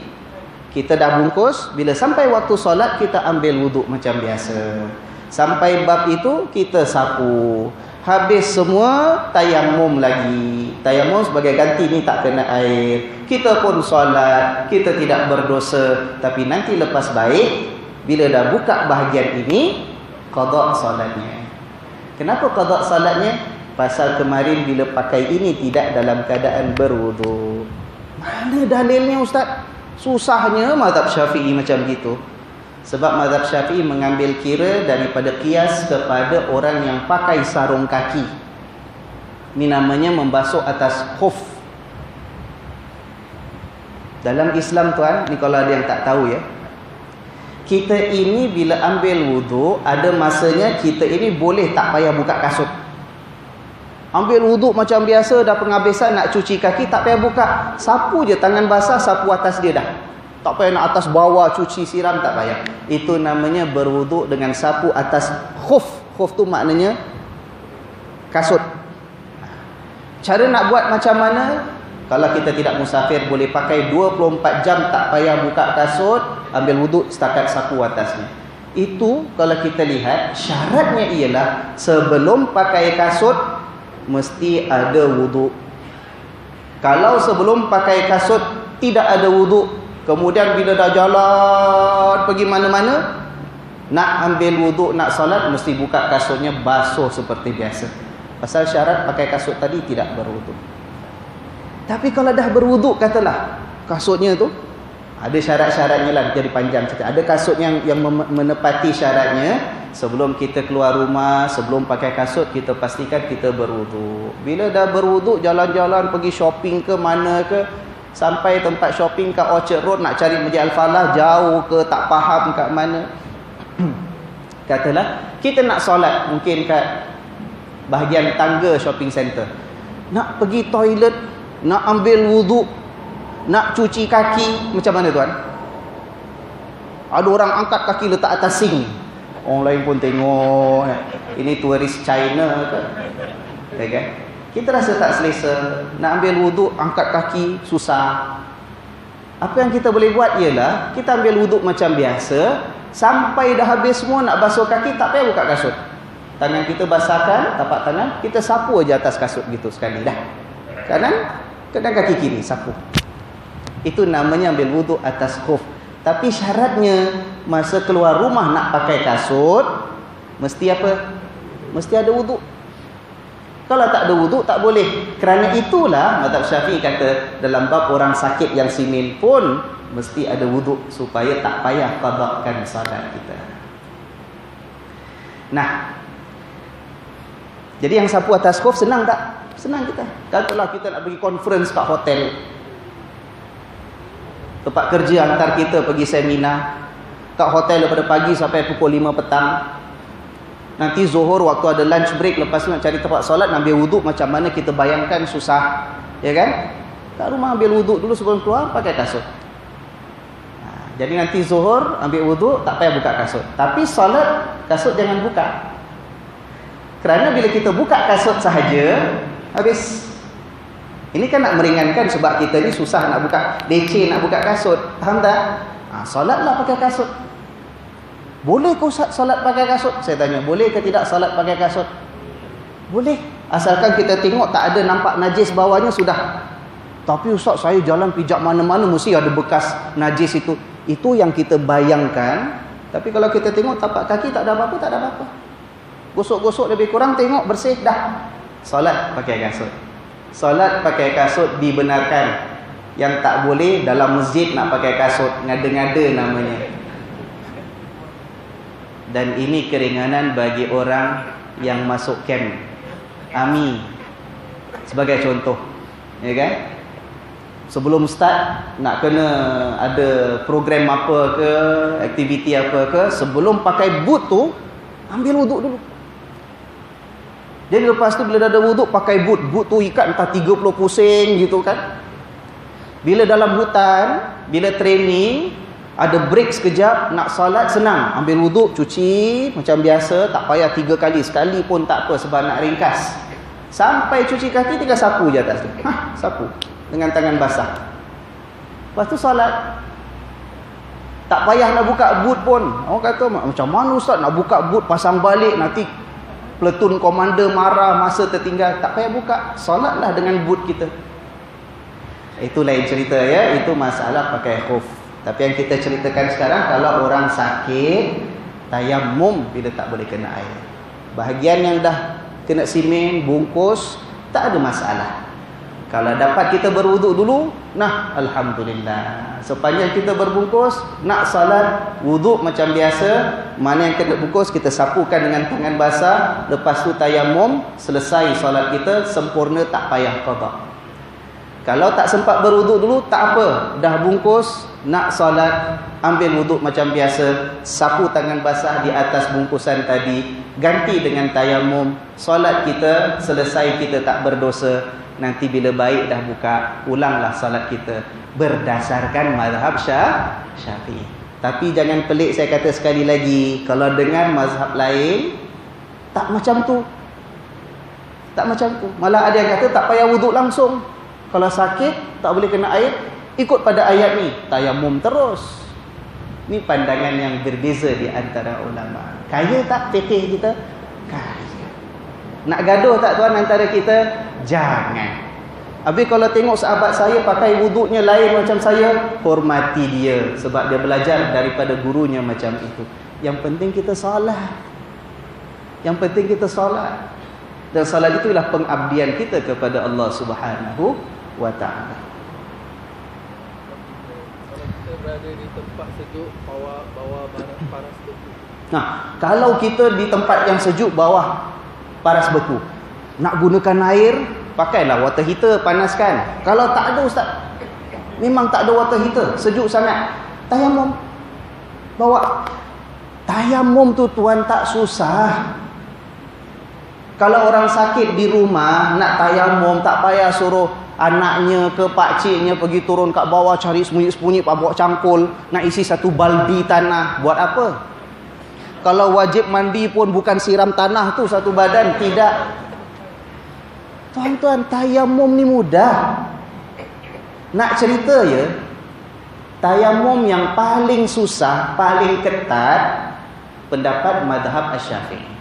kita dah bungkus, bila sampai waktu solat, kita ambil wuduk macam biasa. Sampai bab itu, kita sapu. Habis semua, tayamum lagi. Tayamum sebagai ganti ni tak kena air. Kita pun solat, kita tidak berdosa. Tapi nanti lepas baik, bila dah buka bahagian ini, qada solatnya. Kenapa qada solatnya? Pasal kemarin bila pakai ini tidak dalam keadaan berwuduk. Mana dalilnya Ustaz? Susahnya mazhab Syafi'i macam gitu. Sebab mazhab Syafi'i mengambil kira daripada qiyas kepada orang yang pakai sarung kaki. Ini namanya membasuh atas khuf. Dalam Islam tuan, ni kalau ada yang tak tahu ya, kita ini bila ambil wuduk, ada masanya kita ini boleh tak payah buka kasut. Ambil wuduk macam biasa, dah penghabisan nak cuci kaki, tak payah buka. Sapu je, tangan basah, sapu atas dia dah. Tak payah nak atas bawah, cuci, siram, tak payah. Itu namanya berwuduk dengan sapu atas khuf. Khuf tu maknanya kasut. Cara nak buat macam mana? Kalau kita tidak musafir, boleh pakai 24 jam, tak payah buka kasut, ambil wuduk setakat sapu atasnya. Itu kalau kita lihat, syaratnya ialah sebelum pakai kasut, mesti ada wuduk. Kalau sebelum pakai kasut, tidak ada wuduk, kemudian bila dah jalan, pergi mana-mana, nak ambil wuduk, nak salat, mesti buka kasutnya, basuh seperti biasa. Pasal syarat pakai kasut tadi tidak berwuduk. Tapi kalau dah berwuduk, katalah kasutnya tu ada syarat-syaratnya lah, jadi panjang cerita. Ada kasut yang menepati syaratnya. Sebelum kita keluar rumah, sebelum pakai kasut, kita pastikan kita berwuduk. Bila dah berwuduk, jalan-jalan, pergi shopping ke mana ke, sampai tempat shopping kat Orchard Road, nak cari Masjid Al-Falah, jauh ke, tak faham kat mana. Katalah kita nak solat mungkin kat bahagian tangga shopping center, nak pergi toilet, nak ambil wuduk, nak cuci kaki, macam mana tuan? Ada orang angkat kaki letak atas sink, orang lain pun tengok, ini turis China ke? Ya kan? Kita rasa tak selesa, nak ambil wuduk, angkat kaki, susah. Apa yang kita boleh buat ialah, kita ambil wuduk macam biasa, sampai dah habis semua nak basuh kaki, tak payah buka kasut. Tangan kita basahkan, tapak tangan, kita sapu aja atas kasut gitu sekali dah. Kanan, kaki kiri, sapu. Itu namanya ambil wuduk atas khuf. Tapi syaratnya masa keluar rumah nak pakai kasut, mesti apa? Mesti ada wuduk. Kalau tak ada wuduk, tak boleh. Kerana itulah mazhab Syafi'i kata dalam bab orang sakit yang simin pun mesti ada wuduk supaya tak payah qadakan salat kita. Nah, jadi yang sapu atas khuf senang tak? Senang kita. Katalah kita nak pergi conference kat hotel, tempat kerja antar kita pergi seminar kat hotel daripada pagi sampai pukul 5 petang. Nanti zuhur waktu ada lunch break, lepas tu nak cari tempat solat, nak ambil wuduk macam mana kita bayangkan susah, ya kan? Kat rumah ambil wuduk dulu sebelum keluar, pakai kasut. Jadi nanti zuhur ambil wuduk, tak payah buka kasut. Tapi solat, kasut jangan buka. Kerana bila kita buka kasut sahaja, habis. Ini kan nak meringankan sebab kita ni susah nak buka, leceh nak buka kasut. Faham tak? Solatlah pakai kasut. Boleh ke Ustaz salat pakai kasut? Saya tanya, boleh ke tidak salat pakai kasut? Boleh. Asalkan kita tengok tak ada nampak najis bawahnya sudah. Tapi Ustaz, saya jalan pijak mana-mana mesti ada bekas najis itu. Itu yang kita bayangkan. Tapi kalau kita tengok tapak kaki tak ada apa-apa, tak ada apa-apa. Gosok-gosok lebih kurang, tengok bersih dah. Salat pakai kasut. Salat pakai kasut dibenarkan. Yang tak boleh dalam masjid nak pakai kasut, ngada-ngada namanya. Dan ini keringanan bagi orang yang masuk camp AMI sebagai contoh, ya kan? Sebelum start nak kena ada program apa ke, aktiviti apa ke, sebelum pakai boot tu ambil wuduk dulu. Jadi lepas tu bila dah ada wuduk pakai boot, boot tu ikat entah 30 pusing gitu kan. Bila dalam hutan, bila training, ada break sekejap, nak salat senang. Ambil wuduk, cuci macam biasa, tak payah 3 kali. Sekali pun tak apa sebab nak ringkas. Sampai cuci kaki, tinggal sapu je atas tu. Sapu. Dengan tangan basah. Lepas tu salat. Tak payah nak buka boot pun. Orang kata, macam mana Ustaz nak buka boot, pasang balik, nanti platoon komander marah, masa tertinggal. Tak payah buka. Salatlah dengan boot kita. Itu lain cerita ya. Itu masalah pakai khuf. Tapi yang kita ceritakan sekarang, kalau orang sakit, tayamum bila tak boleh kena air. Bahagian yang dah kena simen, bungkus, tak ada masalah. Kalau dapat kita berwuduk dulu, nah alhamdulillah. Sepanjang kita berbungkus, nak salat, wuduk macam biasa, mana yang kena bungkus kita sapukan dengan tangan basah, lepas tu tayamum, selesai salat kita sempurna, tak payah qada. Kalau tak sempat berwuduk dulu, tak apa. Dah bungkus, nak salat, ambil wuduk macam biasa, sapu tangan basah di atas bungkusan tadi, ganti dengan tayamum, salat kita selesai, kita tak berdosa. Nanti bila baik dah buka, ulanglah salat kita berdasarkan mazhab Syafi'i. Tapi jangan pelik, saya kata sekali lagi, kalau dengar mazhab lain, tak macam tu. Tak macam tu. Malah ada yang kata tak payah wuduk langsung. Kalau sakit, tak boleh kena air, ikut pada ayat ni, tayamum terus. Ni pandangan yang berbeza di antara ulama. Kaya tak fikih kita? Kaya. Nak gaduh tak tuan antara kita? Jangan. Habis kalau tengok sahabat saya pakai wuduknya lain macam saya, hormati dia. Sebab dia belajar daripada gurunya macam itu. Yang penting kita salat. Yang penting kita salat. Dan salat itu ialah pengabdian kita kepada Allah Subhanahu wa ta'ala. Kalau kita berada di tempat sejuk, bawah paras beku. Nah, kalau kita di tempat yang sejuk bawah paras beku, nak gunakan air, pakailah water heater, panaskan. Kalau tak ada Ustaz, memang tak ada water heater, sejuk sangat, tayamum. Bawa tayamum tu tuan tak susah. Kalau orang sakit di rumah nak tayamum, tak payah suruh anaknya ke pakciknya pergi turun kat bawah cari sembunyi-sembunyi, bawa cangkul, nak isi satu baldi tanah. Buat apa? Kalau wajib mandi pun bukan siram tanah tu satu badan, tidak. Tuan-tuan, tayamum ni mudah. Nak cerita ya, tayamum yang paling susah, paling ketat, pendapat mazhab Asy-Syafi'i.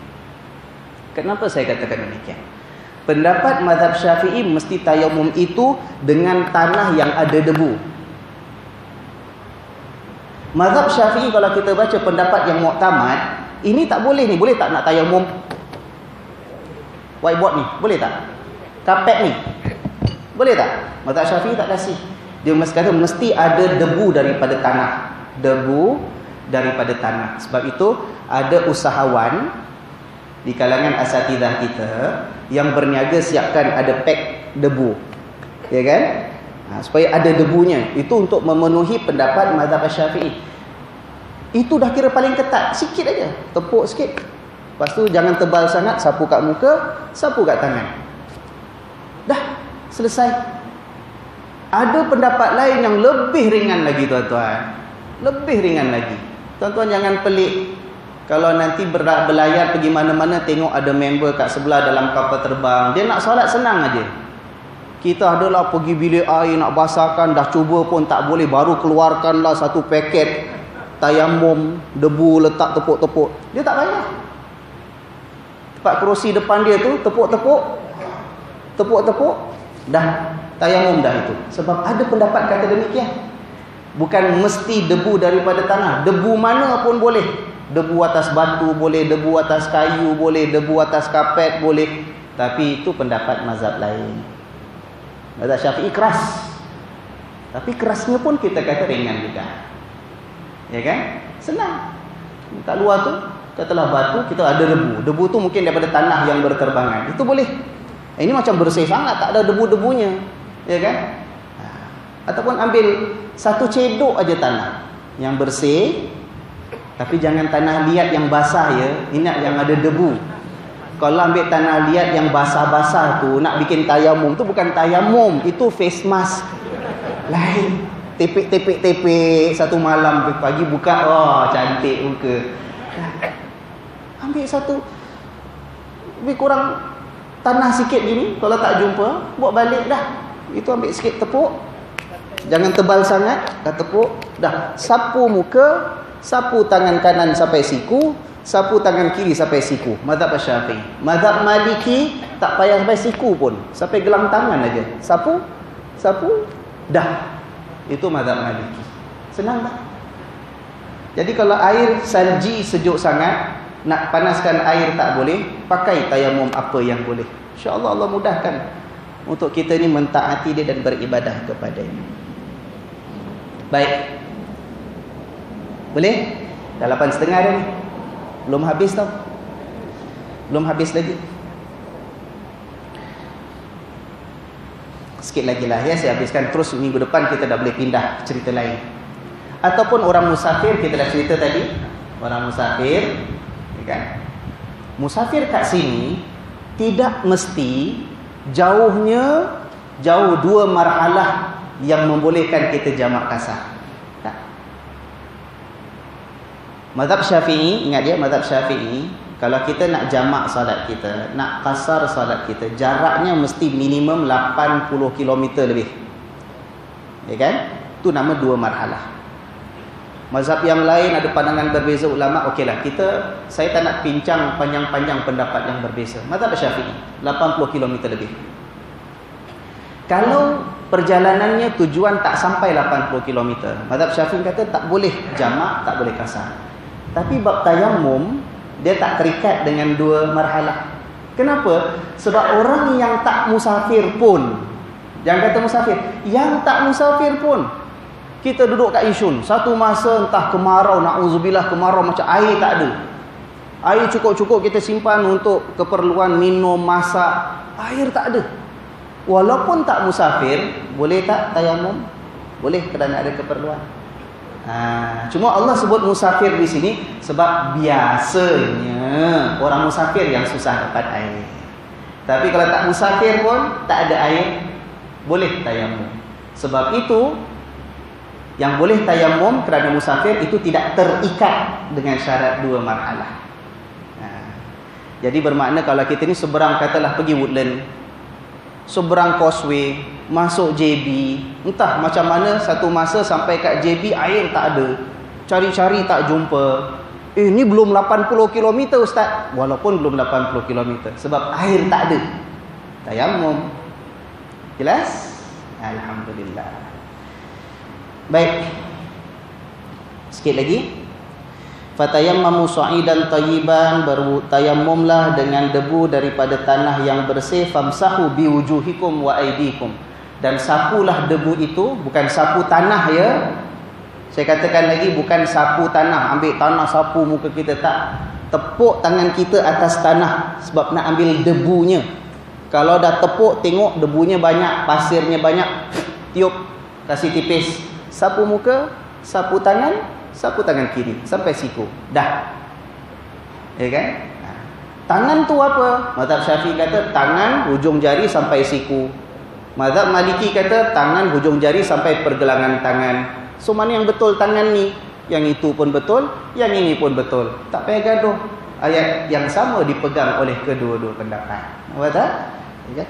Kenapa saya katakan demikian? Pendapat mazhab Syafi'i mesti tayamum itu dengan tanah yang ada debu. Mazhab Syafi'i kalau kita baca pendapat yang muktamad, ini tak boleh ni. Boleh tak nak tayamum? Whiteboard ni, boleh tak? Kapet ni, boleh tak? Mazhab Syafi'i tak kasih. Dia mesti kata mesti ada debu daripada tanah. Debu daripada tanah. Sebab itu ada usahawan di kalangan asatidzah kita yang berniaga siapkan ada pack debu, ya kan? Supaya ada debunya. Itu untuk memenuhi pendapat mazhab Syafi'i. Itu dah kira paling ketat. Sikit aja, tepuk sikit. Lepas tu jangan tebal sangat, sapu kat muka, sapu kat tangan. Dah selesai. Ada pendapat lain yang lebih ringan lagi, tuan-tuan. Lebih ringan lagi. Tuan-tuan jangan pelik kalau nanti berlayar pergi mana-mana, tengok ada member kat sebelah dalam kapal terbang. Dia nak solat senang aja. Kita adalah pergi bilik air nak basahkan, dah cuba pun tak boleh, baru keluarkanlah satu paket tayamum, debu letak tepuk-tepuk. Dia tak payah. Tempat kerusi depan dia tu tepuk-tepuk, tepuk-tepuk, dah tayamum dah itu. Sebab ada pendapat kata demikian. Bukan mesti debu daripada tanah. Debu mana pun boleh. Debu atas batu boleh, debu atas kayu boleh, debu atas kapet boleh. Tapi itu pendapat mazhab lain. Mazhab Syafi'i keras. Tapi kerasnya pun kita kata ringan juga. Ya kan? Senang. Kat luar tu, katalah batu, kita ada debu. Debu tu mungkin daripada tanah yang berterbangan. Itu boleh. Ini macam bersih sangat, tak ada debu-debunya. Ya kan? Ataupun ambil satu cedok aja tanah yang bersih, tapi jangan tanah liat yang basah ya. Ingat yang ada debu. Kalau ambil tanah liat yang basah-basah tu, nak bikin tayamum tu bukan tayamum, itu face mask. Lain. Tepek satu malam pagi buka, oh cantik muka. Ambil satu, lebih kurang tanah sikit gini, kalau tak jumpa, buat balik dah. Itu ambil sikit tepuk. Jangan tebal sangat, dah tepuk, dah sapu muka, sapu tangan kanan sampai siku, sapu tangan kiri sampai siku. Mazhab Syafi'i. Mazhab Maliki tak payah sampai siku pun, sampai gelang tangan aja. Sapu, sapu, dah. Itu mazhab Maliki. Senang tak? Jadi kalau air salji sejuk sangat, nak panaskan air tak boleh, pakai tayamum apa yang boleh. InsyaAllah Allah mudahkan untuk kita ni mentaati dia dan beribadah kepadanya. Baik. Boleh? Dah 8.30 dah ni. Belum habis tau. Belum habis lagi. Sikit lagi lah ya, saya habiskan. Terus minggu depan kita dah boleh pindah cerita lain. Ataupun orang musafir, kita dah cerita tadi. Orang musafir, ya kan? Musafir kat sini tidak mesti jauhnya jauh dua marhalah yang membolehkan kita jamak kasar. Tak. Mazhab Syafi'i, ingat dia, mazhab Syafi'i, kalau kita nak jamak salat kita, nak kasar salat kita, jaraknya mesti minimum 80 km lebih. Ya kan? Itu nama dua marhalah. Mazhab yang lain ada pandangan berbeza ulama. Okeylah, saya tak nak pincang panjang-panjang pendapat yang berbeza. Mazhab Syafi'i 80 km lebih. Kalau perjalanannya tujuan tak sampai 80 km, mazhab Syafi'i kata tak boleh jamak, tak boleh kasar. Tapi bab tayamum, dia tak terikat dengan dua marhalah. Kenapa? Sebab orang yang tak musafir pun, jangan kata musafir, yang tak musafir pun, kita duduk kat Yishun, satu masa entah kemarau, na'udzubillah kemarau, macam air tak ada. Air cukup-cukup kita simpan untuk keperluan minum, masak, air tak ada. Walaupun tak musafir, boleh tak tayamum? Boleh kerana ada keperluan. Cuma Allah sebut musafir di sini sebab biasanya orang musafir yang susah dapat air. Tapi kalau tak musafir pun, tak ada air, boleh tayamum. Sebab itu yang boleh tayamum kerana musafir itu tidak terikat dengan syarat dua marhalah. Jadi bermakna kalau kita ni seberang, katalah pergi Woodland, seberang Causeway, masuk JB, entah macam mana satu masa sampai kat JB air tak ada, cari-cari tak jumpa. Ni belum 80 km Ustaz. Walaupun belum 80 km, sebab air tak ada, tayamum. Jelas? Alhamdulillah. Baik, Sikit lagi. Fatayammamu sa'idan tayyiban, bertayammumlah dengan debu daripada tanah yang bersih, famsahu biwujuhikum wa aydikum, dan sapulah debu itu, bukan sapu tanah ya. Saya katakan lagi, bukan sapu tanah, ambil tanah sapu muka kita, tak. Tepuk tangan kita atas tanah sebab nak ambil debunya. Kalau dah tepuk, tengok debunya banyak, pasirnya banyak, tiup, kasih tipis. Sapu muka, sapu tangan kiri sampai siku. Dah. Ya kan? Tangan tu apa? Mazhab Syafi'i kata tangan hujung jari sampai siku. Mazhab Maliki kata tangan hujung jari sampai pergelangan tangan. So mana yang betul tangan ni? Yang itu pun betul, yang ini pun betul. Tak payah gaduh. Ayat yang sama dipegang oleh kedua-dua pendapat. Nampak tak? Ya.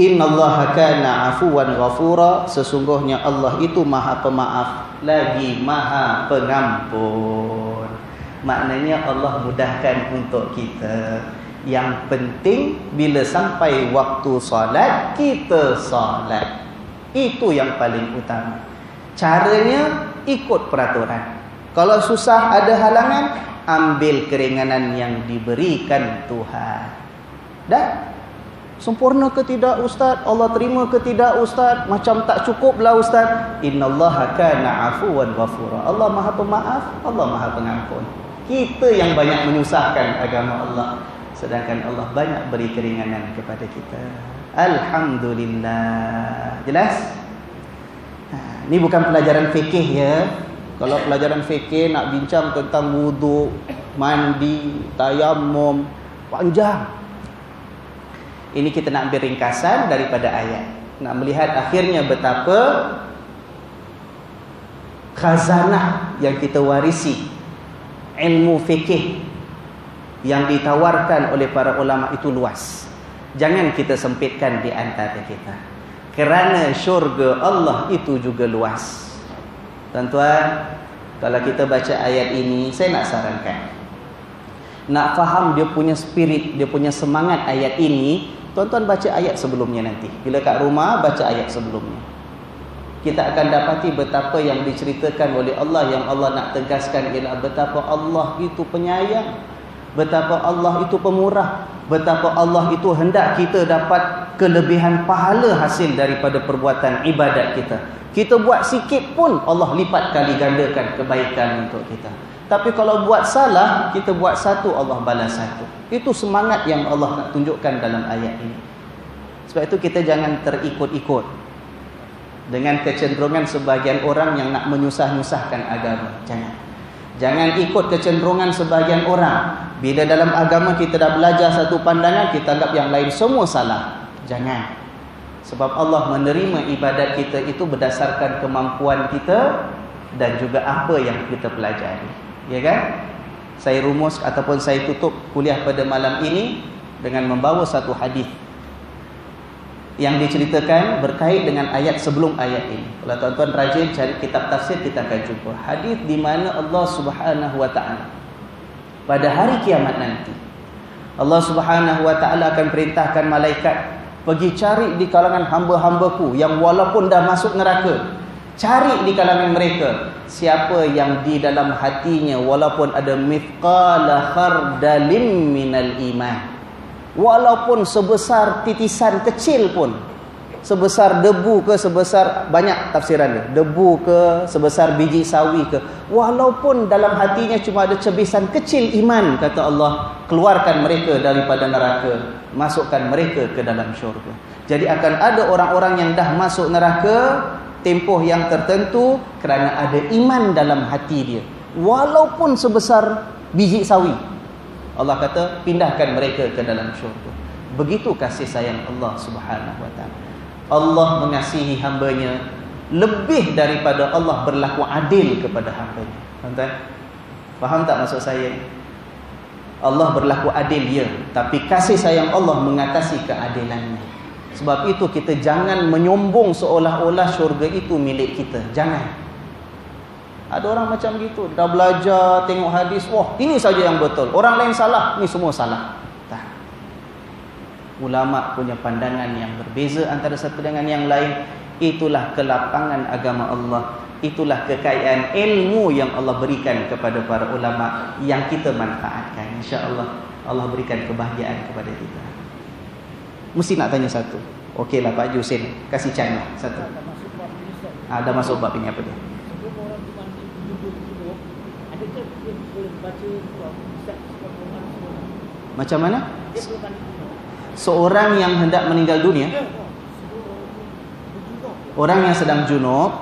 Innallaha kana afuwan ghafura, sesungguhnya Allah itu Maha Pemaaf lagi Maha Pengampun. Maknanya Allah mudahkan untuk kita. Yang penting bila sampai waktu solat, kita solat. Itu yang paling utama. Caranya ikut peraturan. Kalau susah ada halangan, ambil keringanan yang diberikan Tuhan. Dah? Sempurna ke tidak ustaz? Allah terima ke tidak ustaz? Macam tak cukup lah ustaz. Innallaha kana afuwan ghafura. Allah Maha Pemaaf, Allah Maha Pengampun. Kita yang banyak menyusahkan agama Allah, sedangkan Allah banyak beri keringanan kepada kita. Alhamdulillah. Jelas? Ini bukan pelajaran fikih ya. Kalau pelajaran fikih nak bincang tentang wuduk, mandi, tayammum, panjang. Ini kita nak ambil ringkasan daripada ayat. Nak melihat akhirnya betapa khazanah yang kita warisi, ilmu fikih yang ditawarkan oleh para ulama itu luas. Jangan kita sempitkan di antara kita. Kerana syurga Allah itu juga luas. Tuan-tuan, kalau kita baca ayat ini, saya nak sarankan, nak faham dia punya spirit, dia punya semangat ayat ini, tuan-tuan baca ayat sebelumnya nanti. Bila kat rumah, baca ayat sebelumnya. Kita akan dapati betapa yang diceritakan oleh Allah, yang Allah nak tegaskan ialah betapa Allah itu penyayang, betapa Allah itu pemurah, betapa Allah itu hendak kita dapat kelebihan pahala hasil daripada perbuatan ibadat kita. Kita buat sikit pun Allah lipat kali gandakan kebaikan untuk kita. Tapi kalau buat salah, kita buat satu, Allah balas satu. Itu semangat yang Allah nak tunjukkan dalam ayat ini. Sebab itu kita jangan terikut-ikut dengan kecenderungan sebahagian orang yang nak menyusah-nyusahkan agama. Jangan ikut kecenderungan sebahagian orang. Bila dalam agama kita dah belajar satu pandangan, kita anggap yang lain semua salah. Jangan. Sebab Allah menerima ibadat kita itu berdasarkan kemampuan kita dan juga apa yang kita pelajari. Ya kan? Saya rumus ataupun saya tutup kuliah pada malam ini dengan membawa satu hadis yang diceritakan berkait dengan ayat sebelum ayat ini. Kalau tuan-tuan rajin cari kitab tafsir, kita akan jumpa hadis di mana Allah Subhanahu wa taala pada hari kiamat nanti, Allah Subhanahu wa taala akan perintahkan malaikat, pergi cari di kalangan hamba-hambaku yang walaupun dah masuk neraka, cari di kalangan mereka siapa yang di dalam hatinya walaupun ada mithqala khardalim minal iman, walaupun sebesar titisan kecil pun, sebesar debu ke sebesar, banyak tafsiran dia, debu ke sebesar biji sawi ke, walaupun dalam hatinya cuma ada cebisan kecil iman, kata Allah, keluarkan mereka daripada neraka, masukkan mereka ke dalam syurga. Jadi akan ada orang-orang yang dah masuk neraka tempoh yang tertentu kerana ada iman dalam hati dia, walaupun sebesar biji sawi. Allah kata pindahkan mereka ke dalam syurga. Begitu kasih sayang Allah Subhanahu wa taala. Allah mengasihi hambanya lebih daripada Allah berlaku adil kepada hambanya. Tuan-tuan, faham tak maksud saya? Allah berlaku adil ya, tapi kasih sayang Allah mengatasi keadilannya. Sebab itu kita jangan menyombong seolah-olah syurga itu milik kita. Jangan. Ada orang macam gitu, dah belajar, tengok hadis, wah ini saja yang betul, orang lain salah, ni semua salah. Tak. Ulama punya pandangan yang berbeza antara satu dengan yang lain. Itulah kelapangan agama Allah. Itulah kekayaan ilmu yang Allah berikan kepada para ulama yang kita manfaatkan. InsyaAllah Allah berikan kebahagiaan kepada kita. Mesti nak tanya satu. Okeylah Pak Haji Hussein, kasih chance satu. Ada masuk bab ini apa dia? Macam mana? Seorang yang hendak meninggal dunia, orang yang sedang junub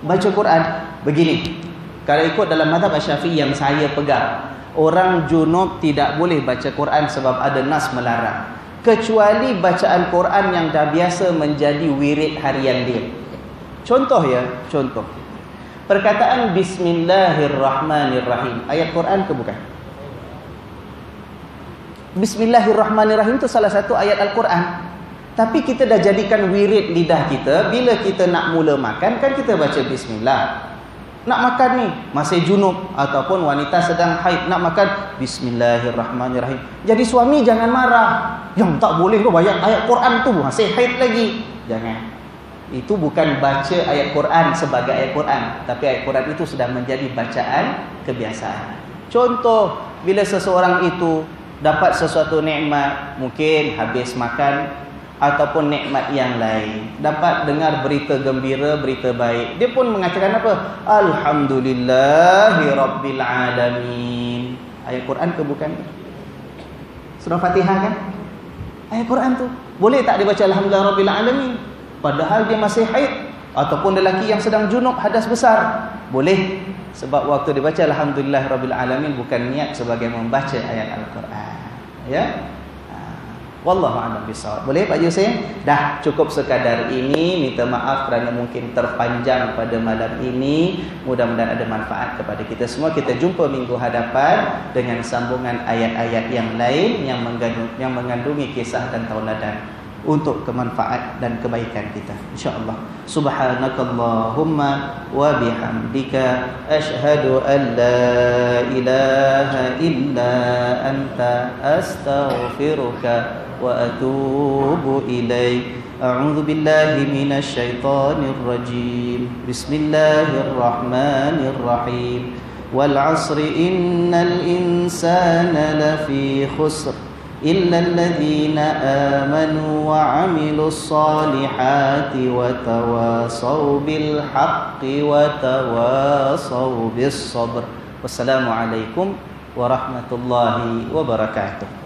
baca Quran. Begini, kalau ikut dalam mazhab Syafi'i yang saya pegang, orang junub tidak boleh baca Quran sebab ada nas melarang, kecuali bacaan Quran yang dah biasa menjadi wirid harian dia. Contoh ya, contoh perkataan Bismillahirrahmanirrahim, ayat Quran ke bukan? Bismillahirrahmanirrahim itu salah satu ayat Al-Quran. Tapi kita dah jadikan wirid lidah kita. Bila kita nak mula makan, kan kita baca Bismillah. Nak makan ni, masih junub ataupun wanita sedang haid, nak makan Bismillahirrahmanirrahim. Jadi suami jangan marah. Yang tak boleh tu ayat Quran tu masih haid lagi. Jangan. Itu bukan baca ayat Quran sebagai ayat Quran, tapi ayat Quran itu sudah menjadi bacaan kebiasaan. Contoh, bila seseorang itu dapat sesuatu nikmat, mungkin habis makan ataupun nikmat yang lain, dapat dengar berita gembira, berita baik, dia pun mengatakan apa? Alhamdulillahirabbil alamin. Ayat Quran ke bukan? Surah Fatihah kan? Ayat Quran tu. Boleh tak dibaca alhamdulillahirabbil alamin padahal dia masih haid, ataupun lelaki yang sedang junub hadas besar? Boleh. Sebab waktu dibaca alhamdulillahirabbil alamin bukan niat sebagai membaca ayat Al-Quran. Ya. Wallahu a'lam bishawab. Boleh Pak Haji Hussein? Dah cukup sekadar ini. Minta maaf kerana mungkin terpanjang pada malam ini. Mudah-mudahan ada manfaat kepada kita semua. Kita jumpa minggu hadapan dengan sambungan ayat-ayat yang lain yang mengandungi kisah dan tauladan untuk kemanfaat dan kebaikan kita, insyaallah. Subhanakallahumma wa bihamdika asyhadu an la ilaha illa anta astaghfiruka wa atubu ilaik. A'udzu billahi minasy syaithanir rajim. Bismillahirrahmanirrahim. Wal 'asri innal insana lafi khusr إلا الذين آمنوا وعملوا الصالحات وتواصوا بالحق وتواصوا بالصبر. والسلام عليكم ورحمة الله وبركاته.